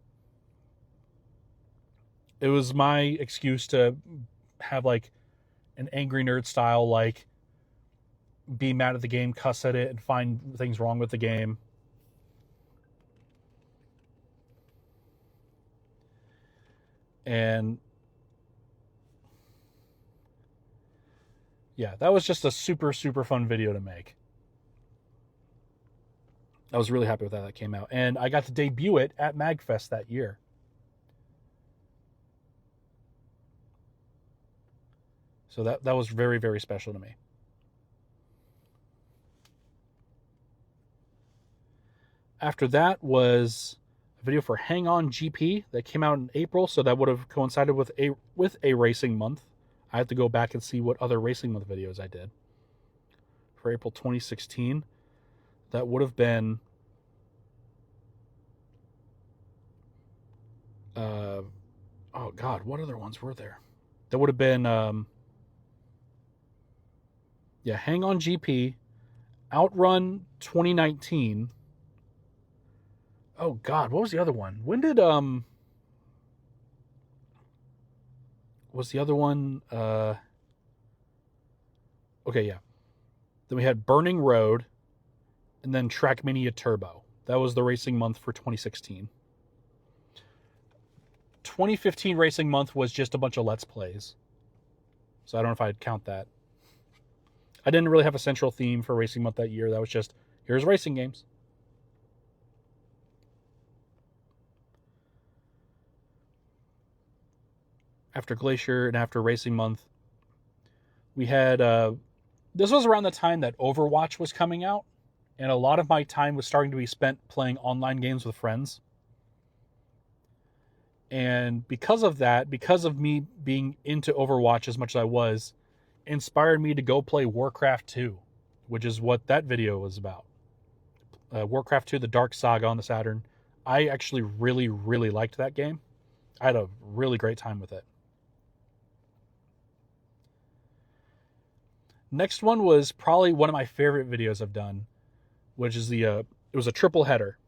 [SPEAKER 1] It was my excuse to have like an angry nerd style, like, be mad at the game, cuss at it, and find things wrong with the game. And yeah, that was just a super, super fun video to make. I was really happy with how that came out. And I got to debut it at MagFest that year. So that was very, very special to me. After that was a video for Hang On GP that came out in April, so that would have coincided with a racing month. I have to go back and see what other racing month videos I did. For April 2016, that would have been oh god, what other ones were there? That would have been Hang On GP, Outrun 2019, Oh God, what was the other one? When did was the other one? Okay, yeah. Then we had Burning Road, and then Trackmania Turbo. That was the racing month for 2016. 2015 racing month was just a bunch of Let's Plays. So I don't know if I'd count that. I didn't really have a central theme for racing month that year. That was just, here's racing games. After Glacier and after racing month, we had, this was around the time that Overwatch was coming out. And a lot of my time was starting to be spent playing online games with friends. And because of that, because of me being into Overwatch as much as I was, inspired me to go play Warcraft 2, which is what that video was about. Warcraft 2, the Dark Saga on the Saturn. I actually really, really liked that game. I had a really great time with it. Next one was probably one of my favorite videos I've done, which is it was a triple header.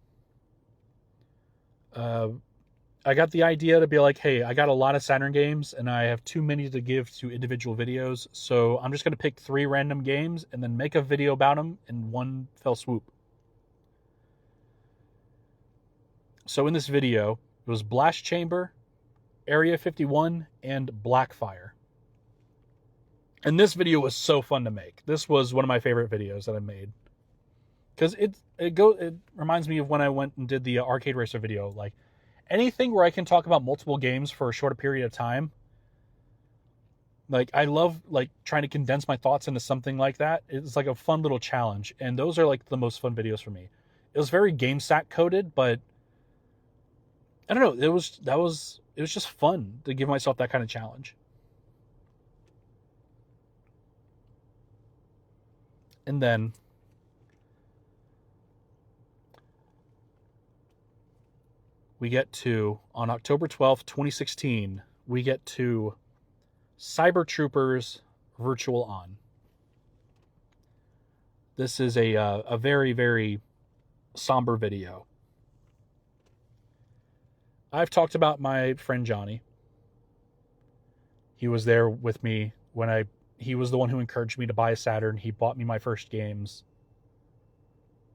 [SPEAKER 1] I got the idea to be like, hey, I got a lot of Saturn games and I have too many to give to individual videos, so I'm just going to pick 3 random games and then make a video about them in one fell swoop. So in this video, it was Blast Chamber, Area 51, and Blackfire. And this video was so fun to make. This was one of my favorite videos that I made. Because it reminds me of when I went and did the Arcade Racer video. Like, anything where I can talk about multiple games for a shorter period of time. Like, I love like trying to condense my thoughts into something like that. It's like a fun little challenge. And those are like the most fun videos for me. It was very GameSat coded, but I don't know. It was just fun to give myself that kind of challenge. And then we get to, on October 12th, 2016, we get to Cyber Troopers Virtual On. This is a very, very somber video. I've talked about my friend Johnny. He was there with me when he was the one who encouraged me to buy a Saturn. He bought me my first games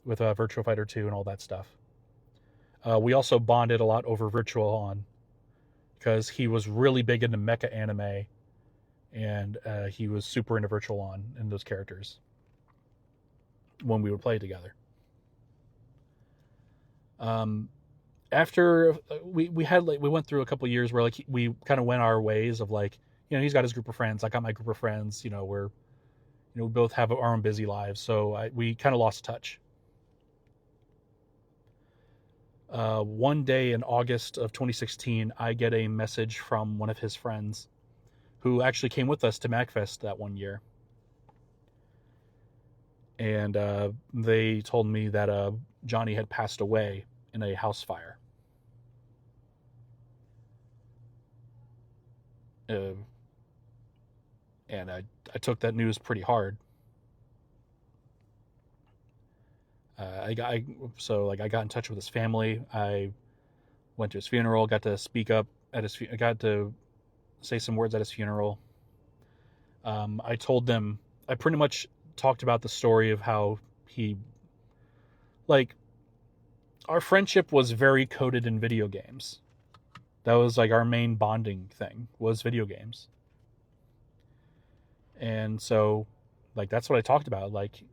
[SPEAKER 1] with Virtua Fighter 2 and all that stuff. We also bonded a lot over Virtual On because he was really big into mecha anime, and he was super into Virtual On and those characters when we would play together. After we went through a couple of years where like we kind of went our ways of like, you know, he's got his group of friends, I got my group of friends, you know, we both have our own busy lives, so we kind of lost touch. One day in August of 2016, I get a message from one of his friends who actually came with us to MagFest that one year. And they told me that Johnny had passed away in a house fire. And I took that news pretty hard. I got in touch with his family. I went to his funeral, got to speak up at his. I got to say some words at his funeral. I told them. I pretty much talked about the story of how he, like, our friendship was very coded in video games. That was like our main bonding thing was video games. And so, like, that's what I talked about. Like,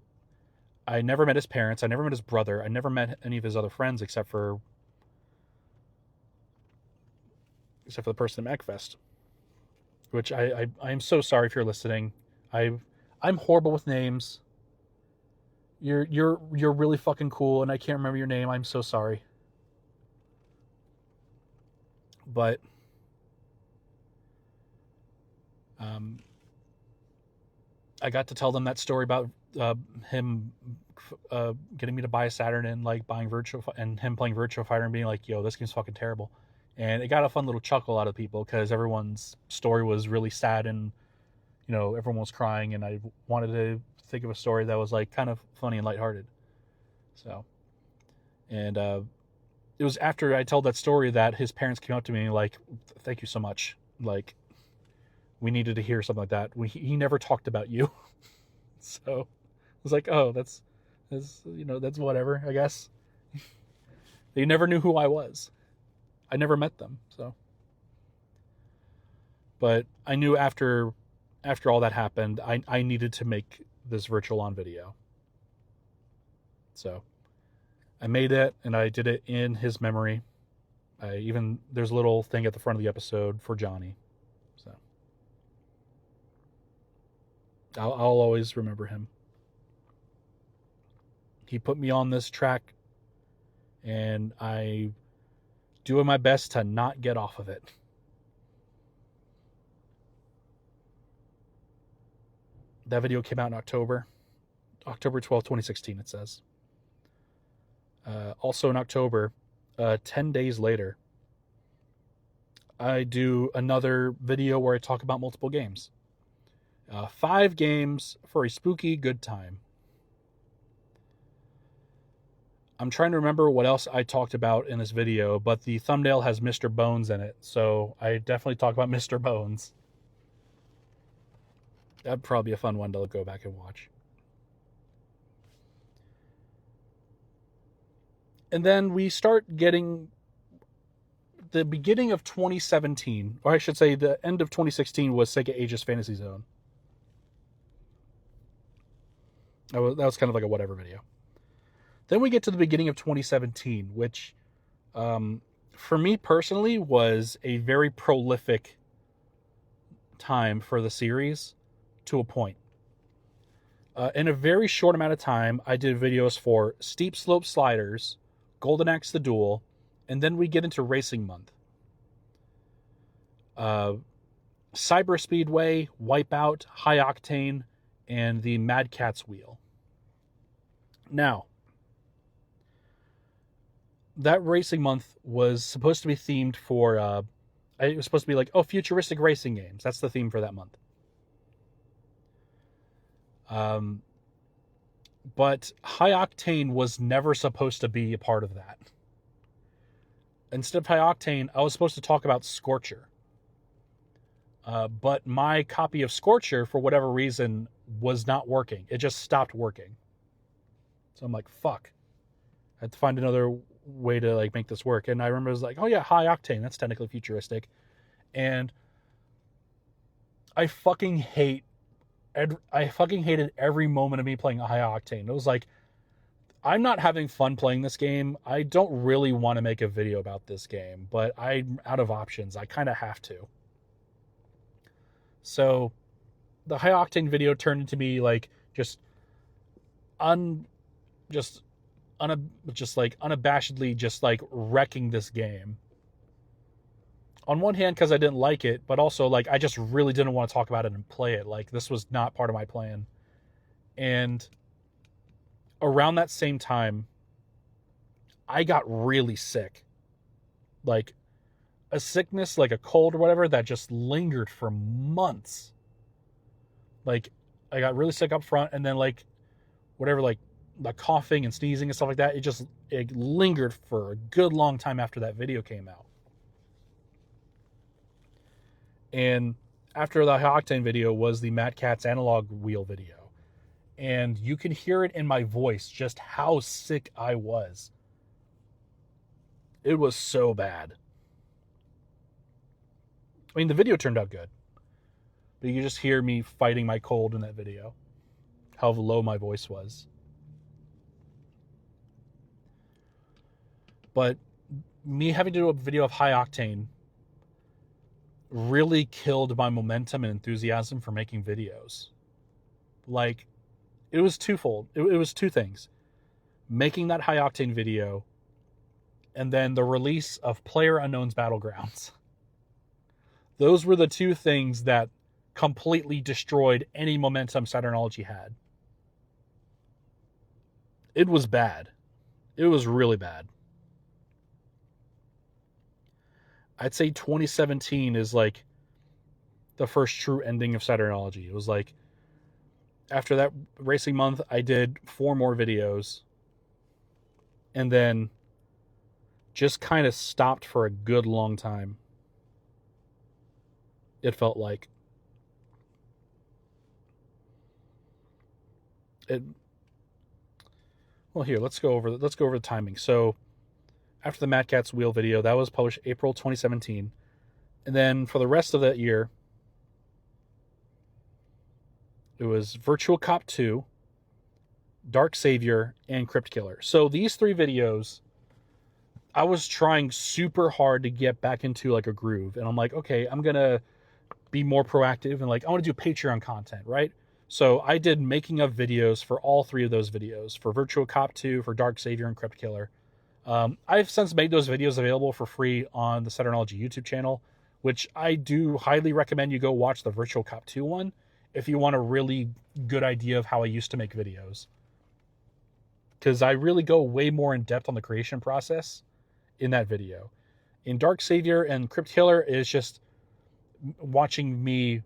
[SPEAKER 1] I never met his parents. I never met his brother. I never met any of his other friends except for the person at MagFest. Which I'm so sorry if you're listening. I'm horrible with names. You're really fucking cool, and I can't remember your name. I'm so sorry. But I got to tell them that story about him getting me to buy a Saturn and like buying and him playing Virtua Fighter and being like, "Yo, this game's fucking terrible." And it got a fun little chuckle out of people because everyone's story was really sad and, you know, everyone was crying, and I wanted to think of a story that was like kind of funny and lighthearted. So, and it it was after I told that story that his parents came up to me like, thank you so much. Like, we needed to hear something like that. He never talked about you. So I was like, oh, that's whatever, I guess. They never knew who I was. I never met them. So, but I knew after all that happened, I needed to make this virtual on video. So I made it, and I did it in his memory. There's a little thing at the front of the episode for Johnny. So I'll always remember him. He put me on this track, and I doing my best to not get off of it. That video came out in October 12th, 2016, it says. Also in October, 10 days later, I do another video where I talk about multiple games. 5 games for a spooky good time. I'm trying to remember what else I talked about in this video, but the thumbnail has Mr. Bones in it, so I definitely talk about Mr. Bones. That'd probably be a fun one to go back and watch. And then we start getting the beginning of 2017, or I should say the end of 2016 was Sega Aegis Fantasy Zone. That was kind of like a whatever video. Then we get to the beginning of 2017, which for me personally was a very prolific time for the series to a point. In a very short amount of time, I did videos for Steep Slope Sliders, Golden Axe the Duel, and then we get into Racing Month. Cyber Speedway, Wipeout, High Octane, and the Mad Catz Wheel. Now, that Racing Month was supposed to be themed for, it was supposed to be like, futuristic racing games. That's the theme for that month. But High Octane was never supposed to be a part of that. Instead of High Octane, I was supposed to talk about Scorcher. But my copy of Scorcher, for whatever reason, was not working. It just stopped working. So I'm like, fuck. I had to find another way to like make this work. And I remember it was like, oh yeah, High Octane, that's technically futuristic. And I fucking hated every moment of me playing a High Octane. It was like, I'm not having fun playing this game. I don't really want to make a video about this game, but I'm out of options. I kind of have to. So the High Octane video turned into me like unabashedly just like wrecking this game. On one hand, because I didn't like it, but also like I just really didn't want to talk about it and play it. Like this was not part of my plan. And around that same time, I got really sick. Like a sickness, like a cold or whatever, that just lingered for months. Like I got really sick up front, and then like whatever, like the coughing and sneezing and stuff like that, it lingered for a good long time after that video came out. And after the High Octane video was the Mad Catz analog wheel video. And you can hear it in my voice just how sick I was. It was so bad. I mean, the video turned out good. But you can just hear me fighting my cold in that video. How low my voice was. But me having to do a video of High Octane really killed my momentum and enthusiasm for making videos. Like, it was twofold. It was two things. Making that High Octane video, and then the release of PlayerUnknown's Battlegrounds. Those were the two things that completely destroyed any momentum Saturnology had. It was bad. It was really bad. I'd say 2017 is like the first true ending of Saturnology. It was like, after that Racing Month, I did 4 more videos. And then just kind of stopped for a good long time. It felt like it. Well, here, let's go over the timing. So after the Mad Catz Wheel video, that was published April 2017, and then for the rest of that year, it was Virtual Cop 2, Dark Savior, and Crypt Killer. So these 3 videos, I was trying super hard to get back into like a groove, and I'm like, okay, I'm gonna be more proactive, and like I want to do Patreon content, right? So I did making of videos for all 3 of those videos, for Virtual Cop 2, for Dark Savior, and Crypt Killer. I've since made those videos available for free on the Saturnology YouTube channel, which I do highly recommend you go watch the Virtual Cop 2 one if you want a really good idea of how I used to make videos. Because I really go way more in depth on the creation process in that video. In Dark Savior and Crypt Killer is just watching me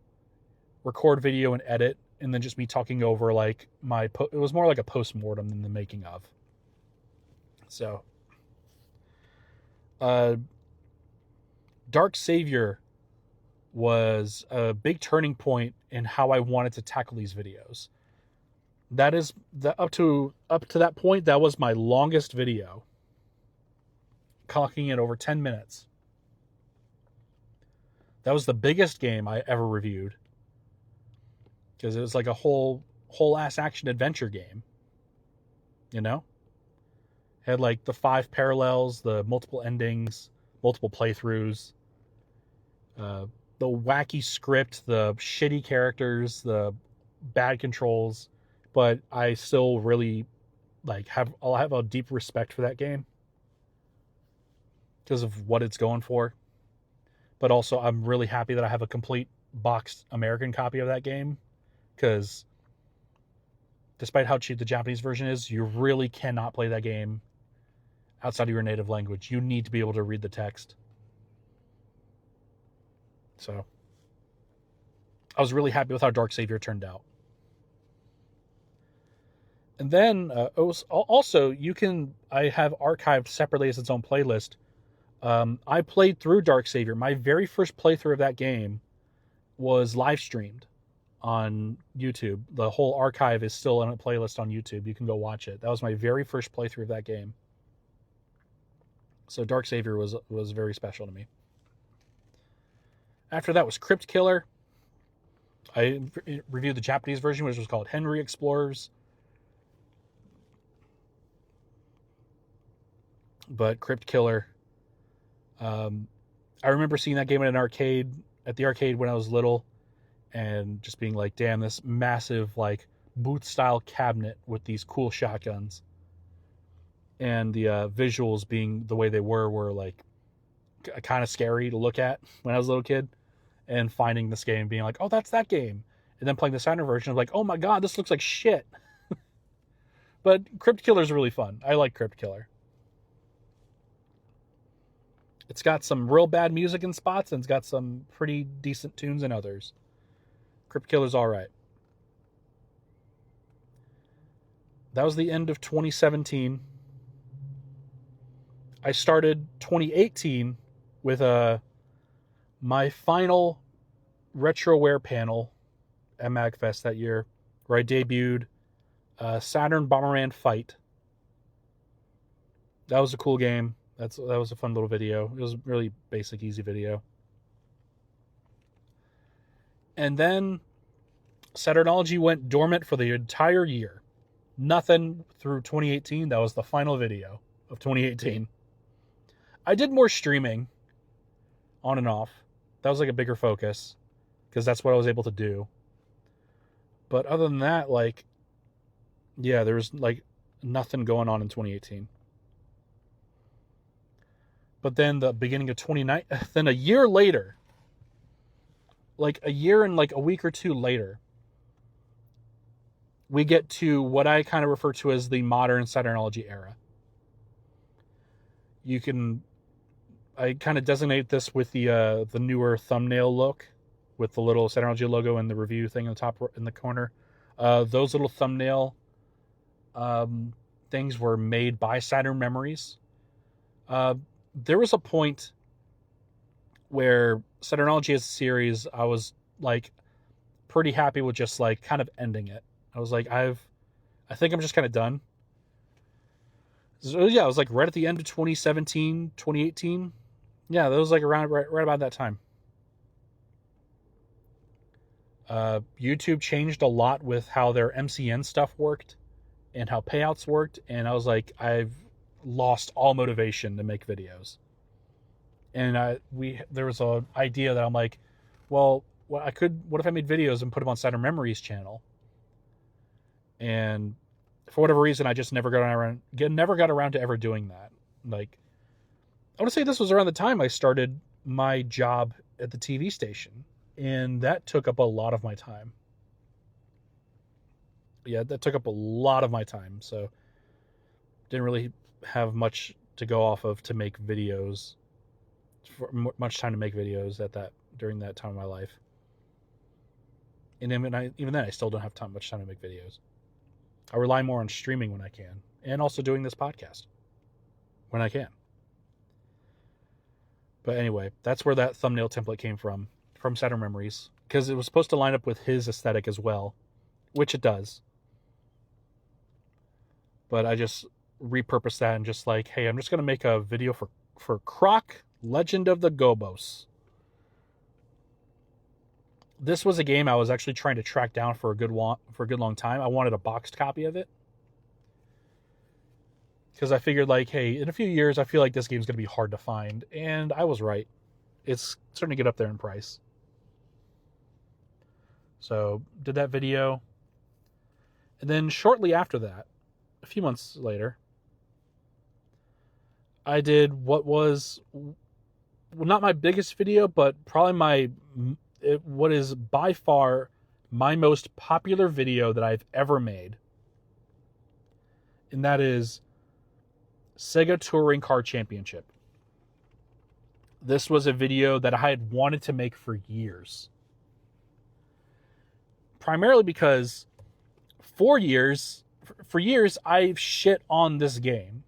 [SPEAKER 1] record video and edit, and then just me talking over like it was more like a post-mortem than the making of. So Dark Savior was a big turning point in how I wanted to tackle these videos. That is up to that point, that was my longest video, clocking it over 10 minutes. That was the biggest game I ever reviewed, because it was like a whole ass action adventure game. You know, had like the 5 parallels, the multiple endings, multiple playthroughs, the wacky script, the shitty characters, the bad controls, but I still really I'll have a deep respect for that game because of what it's going for. But also, I'm really happy that I have a complete boxed American copy of that game, because despite how cheap the Japanese version is, you really cannot play that game outside of your native language. You need to be able to read the text. So I was really happy with how Dark Savior turned out. And then it was also, I have archived separately as its own playlist. I played through Dark Savior. My very first playthrough of that game was live streamed on YouTube. The whole archive is still in a playlist on YouTube. You can go watch it. That was my very first playthrough of that game. So Dark Savior was very special to me. After that was Crypt Killer. I reviewed the Japanese version, which was called Henry Explorers. But Crypt Killer, I remember seeing that game at the arcade when I was little, and just being like, damn, this massive like booth style cabinet with these cool shotguns, and the visuals being the way they were like kind of scary to look at when I was a little kid, and finding this game being like, oh, that's that game, and then playing the Saturn version of like, oh my god, this looks like shit. But Crypt Killer is really fun. I like Crypt Killer. It's got some real bad music in spots, and it's got some pretty decent tunes in others. Crypt Killer's all right. That was the end of 2017. I started 2018 with my final RetroWare panel at MagFest that year, where I debuted Saturn Bomberman Fight. That was a cool game. That was a fun little video. It was a really basic, easy video. And then Saturnology went dormant for the entire year. Nothing through 2018. That was the final video of 2018. I did more streaming on and off. That was like a bigger focus, because that's what I was able to do. But other than that, there was nothing going on in 2018. But then the beginning of 2019, then a year later, a year and a week or two later, we get to what I kind of refer to as the modern Saturnology era. I kind of designate this with the newer thumbnail look, with the little Saturnology logo and the review thing in the top in the corner. Those little thumbnail things were made by Saturn Memories. there was a point where Saturnology as a series, I was like pretty happy with just like kind of ending it. I was like, I think I'm just kind of done. So yeah, it was like right at the end of 2017, 2018. Yeah, that was like around right about that time. YouTube changed a lot with how their MCN stuff worked and how payouts worked, and I was like, I've lost all motivation to make videos. And there was an idea that I'm like, well, what if I made videos and put them on Saturn Memories channel? And for whatever reason, I just never got around to ever doing that. Like, I want to say this was around the time I started my job at the TV station, and that took up a lot of my time. Yeah, that took up a lot of my time, so didn't really have much to go off of to make videos. Much time to make videos during that time of my life. And even then, I still don't have much time to make videos. I rely more on streaming when I can, and also doing this podcast when I can. But anyway, that's where that thumbnail template came from Saturn Memories, because it was supposed to line up with his aesthetic as well, which it does. But I just repurposed that and just like, hey, I'm just going to make a video for Croc, Legend of the Gobos. This was a game I was actually trying to track down for a good long time. I wanted a boxed copy of it, because I figured like, hey, in a few years, I feel like this game's going to be hard to find. And I was right. It's starting to get up there in price. So did that video. And then shortly after that, a few months later, I did what was not my biggest video, but probably what is by far my most popular video that I've ever made. And that is Sega Touring Car Championship. This was a video that I had wanted to make for years. Primarily because for years I've shit on this game.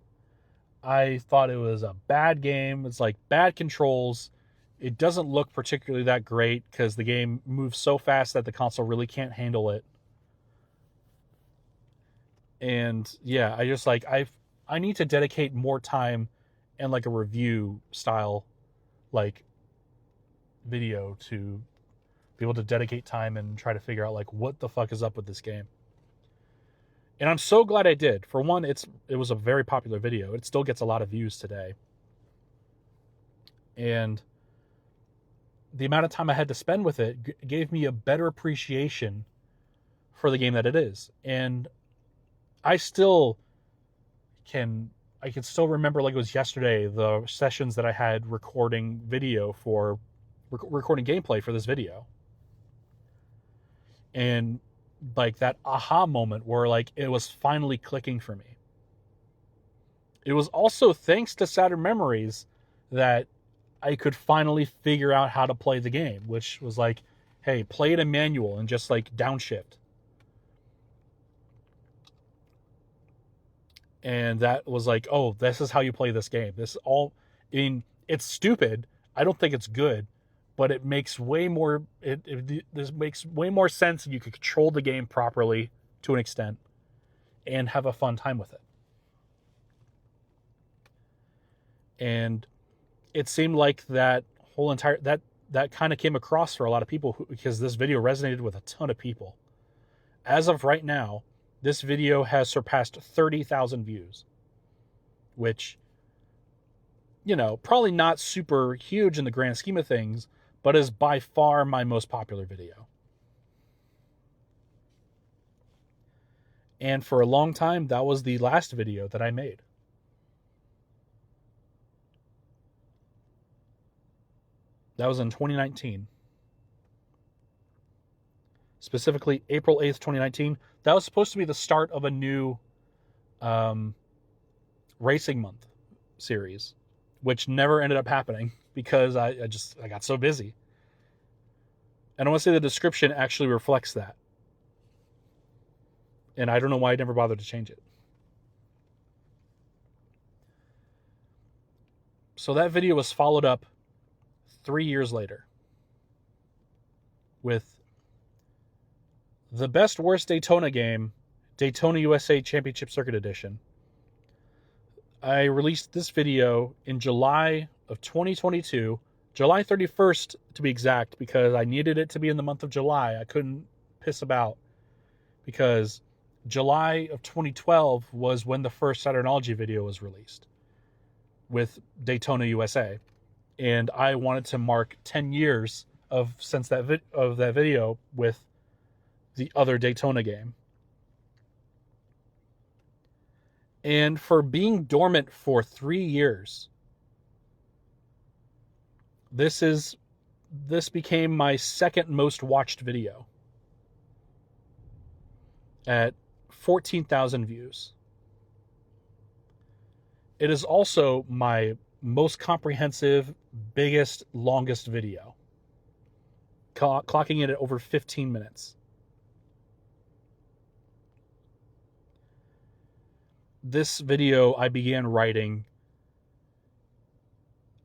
[SPEAKER 1] I thought it was a bad game. It's like bad controls. It doesn't look particularly that great because the game moves so fast that the console really can't handle it. And yeah, I just like, I need to dedicate more time and like a review style like video to be able to dedicate time and try to figure out like what the fuck is up with this game. And I'm so glad I did. For one, it was a very popular video. It still gets a lot of views today. And the amount of time I had to spend with it gave me a better appreciation for the game that it is. And I can still remember like it was yesterday, the sessions that I had recording video for recording gameplay for this video. And like that aha moment where like it was finally clicking for me. It was also thanks to Saturn Memories that I could finally figure out how to play the game, which was like, hey, play it in manual and just like downshift. And that was like, oh, this is how you play this game. It's stupid. I don't think it's good, but it makes way more this makes way more sense, and you can control the game properly to an extent and have a fun time with it. And it seemed like that whole entire that kind of came across for a lot of people because this video resonated with a ton of people. As of right now, this video has surpassed 30,000 views, which, you know, probably not super huge in the grand scheme of things, but is by far my most popular video. And for a long time, that was the last video that I made. That was in 2019. Specifically, April 8th, 2019. That was supposed to be the start of a new Racing Month series, which never ended up happening because I got so busy. And I want to say the description actually reflects that. And I don't know why I never bothered to change it. So that video was followed up 3 years later with the best worst Daytona game, Daytona USA Championship Circuit Edition. I released this video in July of 2022, July 31st to be exact, because I needed it to be in the month of July. I couldn't piss about because July of 2012 was when the first Saturnology video was released with Daytona USA. And I wanted to mark 10 years of that video with the other Daytona game. And for being dormant for 3 years, this became my second most watched video at 14,000 views. It is also my most comprehensive, biggest, longest video, clocking it at over 15 minutes. This video I began writing,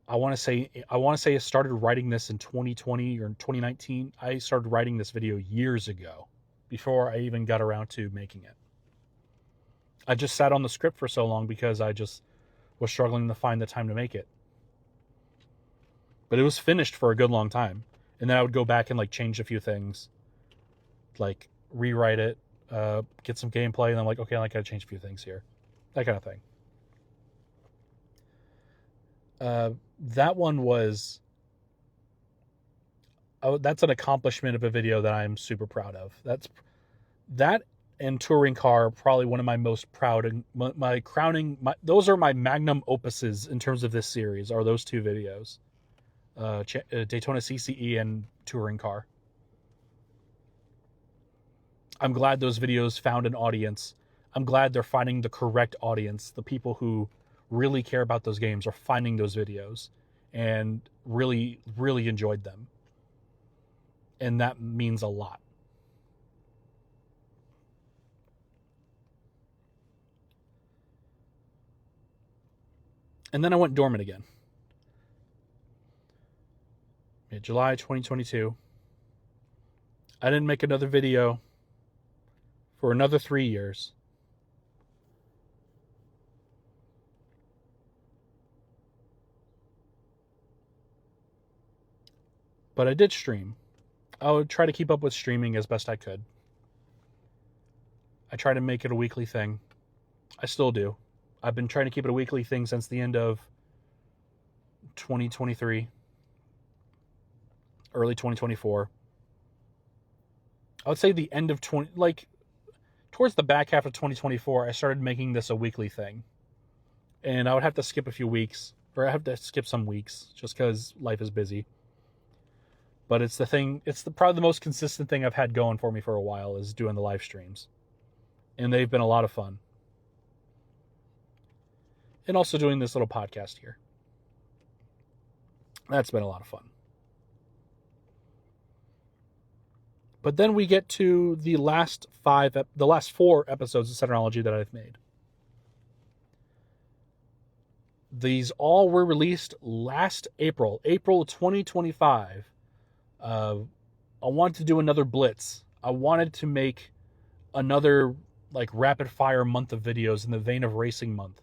[SPEAKER 1] I want to say I started writing this in 2020 or in 2019. I started writing this video years ago, before I even got around to making it. I just sat on the script for so long because I just was struggling to find the time to make it. But it was finished for a good long time. And then I would go back and change a few things, rewrite it, get some gameplay, and I'm like, okay, I gotta change a few things here. That kind of thing. That one was... that's an accomplishment of a video that I'm super proud of. That and Touring Car are probably one of my most proud, and my crowning... those are my magnum opuses in terms of this series, are those two videos. Daytona CCE and Touring Car. I'm glad those videos found an audience. I'm glad they're finding the correct audience. The people who really care about those games are finding those videos and really, really enjoyed them. And that means a lot. And then I went dormant again. July 2022. I didn't make another video for another 3 years. But I did stream. I would try to keep up with streaming as best I could. I try to make it a weekly thing. I still do. I've been trying to keep it a weekly thing since the end of 2023. Early 2024. I would say the end of towards the back half of 2024, I started making this a weekly thing. And I would have to skip a few weeks, or I have to skip some weeks just because life is busy. But it's probably the most consistent thing I've had going for me for a while, is doing the live streams. And they've been a lot of fun. And also doing this little podcast here. That's been a lot of fun. But then we get to the last 4 episodes of Saturnology that I've made. These all were released last April 2025. I wanted to do another blitz. I wanted to make another rapid fire month of videos in the vein of Racing Month.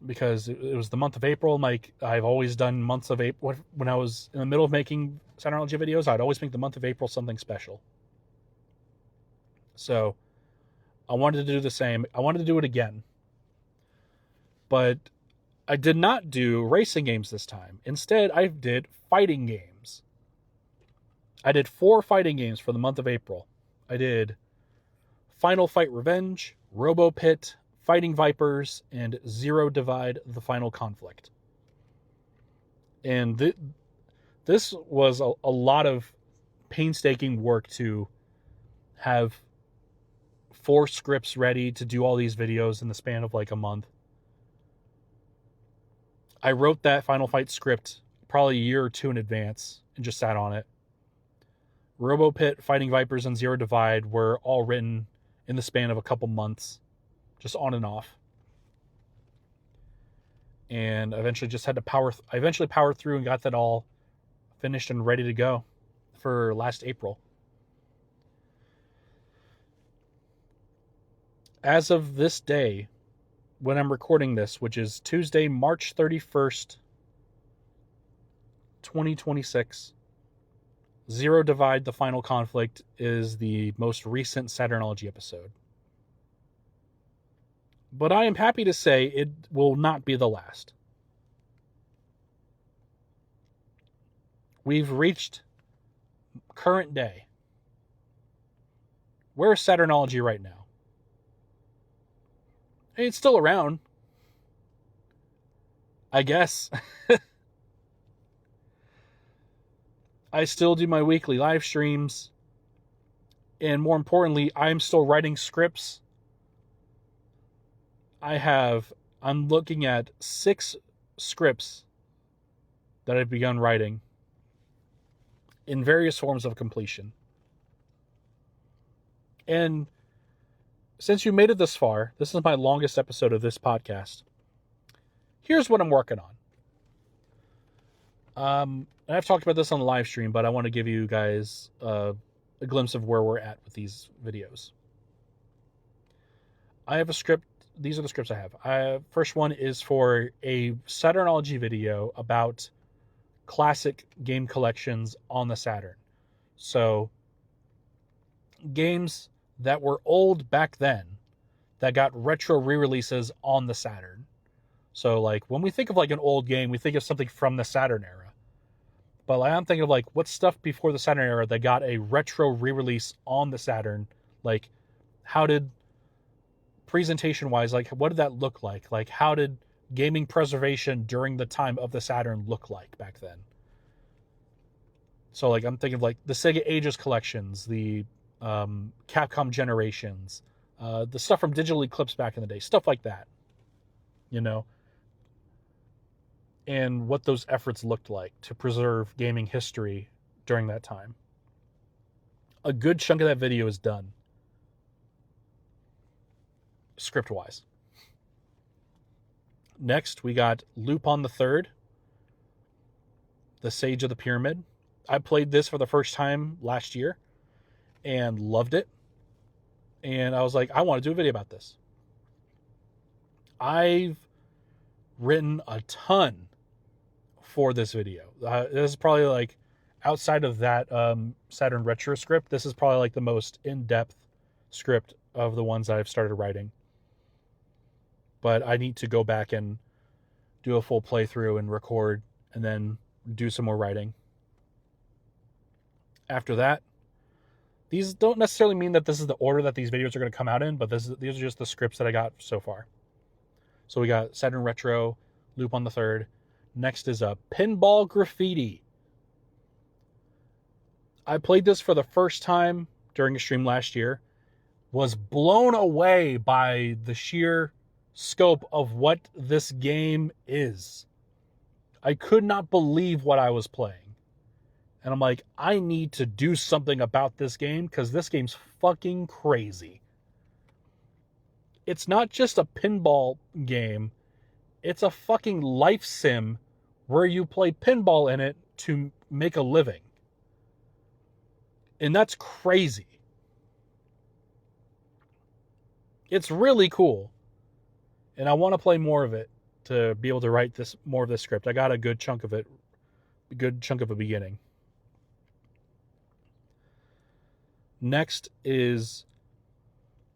[SPEAKER 1] Because it was the month of April. I've always done months of April. When I was in the middle of making Saturnology videos, I'd always make the month of April something special. So I wanted to do the same. I wanted to do it again. But I did not do racing games this time. Instead, I did fighting games. I did 4 fighting games for the month of April. I did Final Fight Revenge, Robo Pit, Fighting Vipers, and Zero Divide: The Final Conflict. And this was a lot of painstaking work to have 4 scripts ready to do all these videos in the span of a month. I wrote that Final Fight script probably a year or 2 in advance and just sat on it. Robo Pit, Fighting Vipers, and Zero Divide were all written in the span of a couple months, just on and off. and eventually just had to I eventually powered through and got that all finished and ready to go for last April. As of this day, when I'm recording this, which is Tuesday, March 31st, 2026, Zero Divide, The Final Conflict is the most recent Saturnology episode. But I am happy to say it will not be the last. We've reached current day. Where's Saturnology right now? It's still around, I guess. I still do my weekly live streams. And more importantly, I'm still writing scripts. I'm looking at 6 scripts that I've begun writing in various forms of completion. And since you made it this far, this is my longest episode of this podcast. Here's what I'm working on. And I've talked about this on the live stream, but I want to give you guys a glimpse of where we're at with these videos. I have a script. These are the scripts I have. First one is for a Saturnology video about classic game collections on the Saturn. So, games that were old back then that got retro re-releases on the Saturn. So, like, when we think of like an old game, we think of something from the Saturn era. But like, I'm thinking of like what stuff before the Saturn era that got a retro re-release on the Saturn. Like, how did presentation-wise, like, what did that look like? Like, how did gaming preservation during the time of the Saturn look like back then? So, like, I'm thinking of like the Sega Ages collections, the Capcom Generations, the stuff from Digital Eclipse back in the day, stuff like that, you know, and what those efforts looked like to preserve gaming history during that time. A good chunk of that video is done, script-wise. Next, we got Lupin the Third, the Sage of the Pyramid. I played this for the first time last year and loved it. And I was like, I want to do a video about this. I've written a ton for this video. This is probably like, outside of that Saturn Retro script, this is probably like the most in-depth script of the ones I've started writing. But I need to go back and do a full playthrough and record and then do some more writing. After that, these don't necessarily mean that this is the order that these videos are going to come out in, but these are just the scripts that I got so far. So we got Saturn Retro, Lupin the Third. Next is a Pinball Graffiti. I played this for the first time during a stream last year. Was blown away by the sheer scope of what this game is. I could not believe what I was playing. And I'm like, I need to do something about this game because this game's fucking crazy. It's not just a pinball game. It's a fucking life sim where you play pinball in it to make a living. And that's crazy. It's really cool. And I want to play more of it to be able to write more of this script. I got a good chunk of it, a good chunk of a beginning. Next is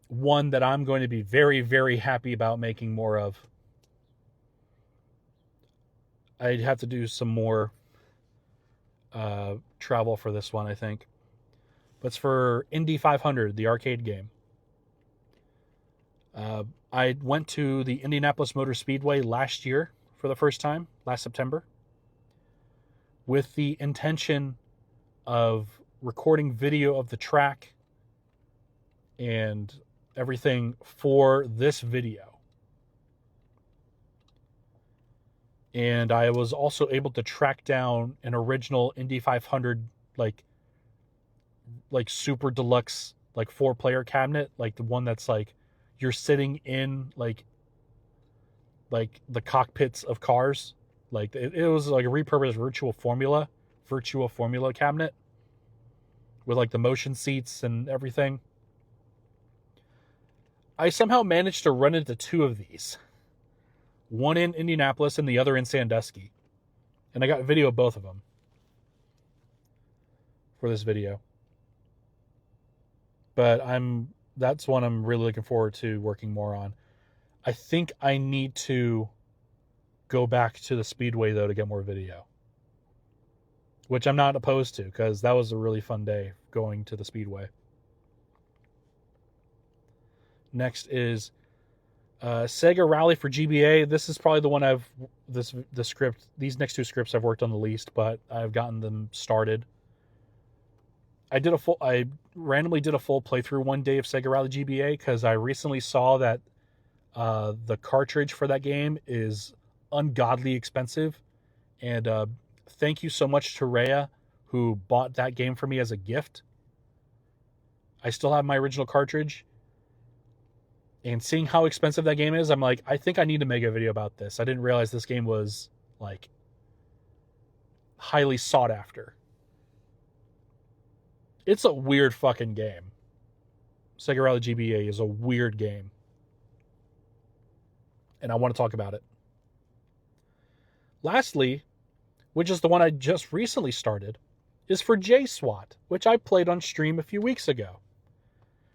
[SPEAKER 1] one that I'm going to be very, very happy about making more of. I'd have to do some more travel for this one, I think. But it's for Indy 500, the arcade game. I went to the Indianapolis Motor Speedway last year for the first time, last September, with the intention of recording video of the track and everything for this video. And I was also able to track down an original Indy 500 like super deluxe like 4-player cabinet, like the one that's like you're sitting in like like the cockpits of cars. Like it was like a repurposed virtual formula cabinet with like the motion seats and everything. I somehow managed to run into 2 of these. One in Indianapolis and the other in Sandusky. And I got video of both of them for this video. But that's one I'm really looking forward to working more on. I think I need to go back to the Speedway, though, to get more video. Which I'm not opposed to, because that was a really fun day going to the Speedway. Next is Sega Rally for GBA. This is probably the one these next 2 scripts I've worked on the least, but I've gotten them started. I randomly did a full playthrough one day of Sega Rally GBA because I recently saw that the cartridge for that game is ungodly expensive. And thank you so much to Rhea, who bought that game for me as a gift. I still have my original cartridge. And seeing how expensive that game is, I'm like, I think I need to make a video about this. I didn't realize this game was, like, highly sought after. It's a weird fucking game. Sega Rally GBA is a weird game. And I want to talk about it. Lastly, which is the one I just recently started, is for J-SWAT, which I played on stream a few weeks ago.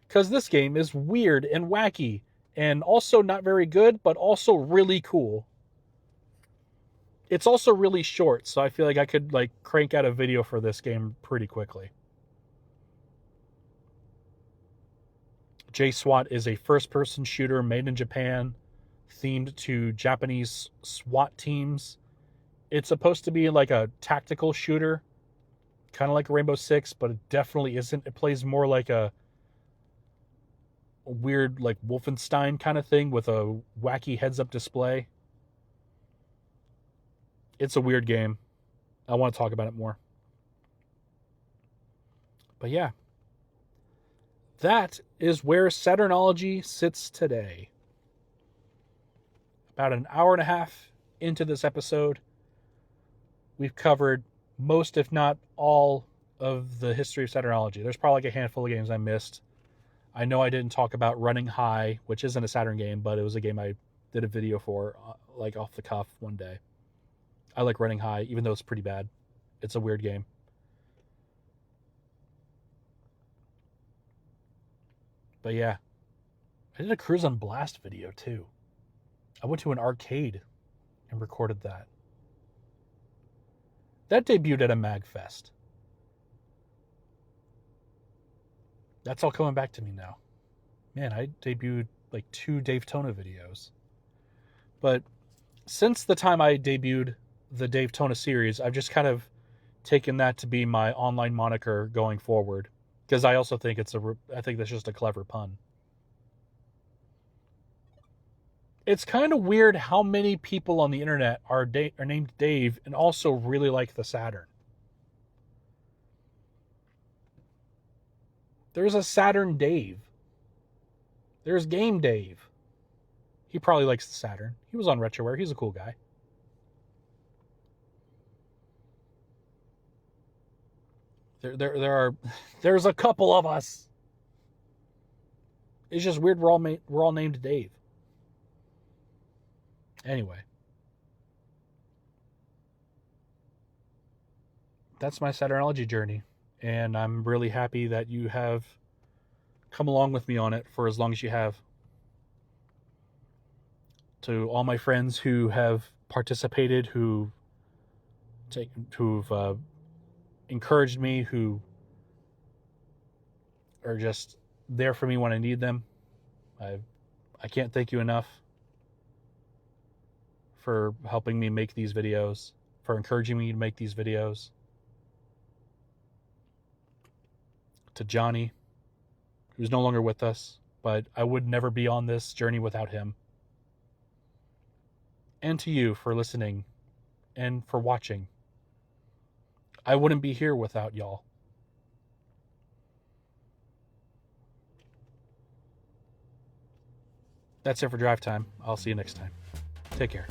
[SPEAKER 1] Because this game is weird and wacky, and also not very good, but also really cool. It's also really short, so I feel like I could like crank out a video for this game pretty quickly. J-SWAT is a first-person shooter made in Japan, themed to Japanese SWAT teams. It's supposed to be like a tactical shooter, kind of like Rainbow Six, but it definitely isn't. It plays more like a weird like Wolfenstein kind of thing with a wacky heads-up display. It's a weird game. I want to talk about it more. But yeah, that is where Saturnology sits today. About an hour and a half into this episode, we've covered most, if not all, of the history of Saturnology. There's probably like a handful of games I missed. I know I didn't talk about Running High, which isn't a Saturn game, but it was a game I did a video for, like off the cuff one day. I like Running High, even though it's pretty bad. It's a weird game. But yeah, I did a Cruise on Blast video too. I went to an arcade and recorded that. That debuted at a MagFest. That's all coming back to me now. Man, I debuted like 2 Davetona videos. But since the time I debuted the Davetona series, I've just kind of taken that to be my online moniker going forward. Because I also think I think that's just a clever pun. It's kind of weird how many people on the internet are named Dave and also really like the Saturn. There's a Saturn Dave. There's Game Dave. He probably likes the Saturn. He was on Retroware. He's a cool guy. There's a couple of us. It's just weird we're all named Dave. Anyway. That's my Saturnology journey. And I'm really happy that you have come along with me on it for as long as you have. To all my friends who have participated, who've encouraged me, who are just there for me when I need them. I can't thank you enough for helping me make these videos, for encouraging me to make these videos. To Johnny, who's no longer with us, but I would never be on this journey without him. And to you for listening and for watching. I wouldn't be here without y'all. That's it for Drive Time. I'll see you next time. Take care.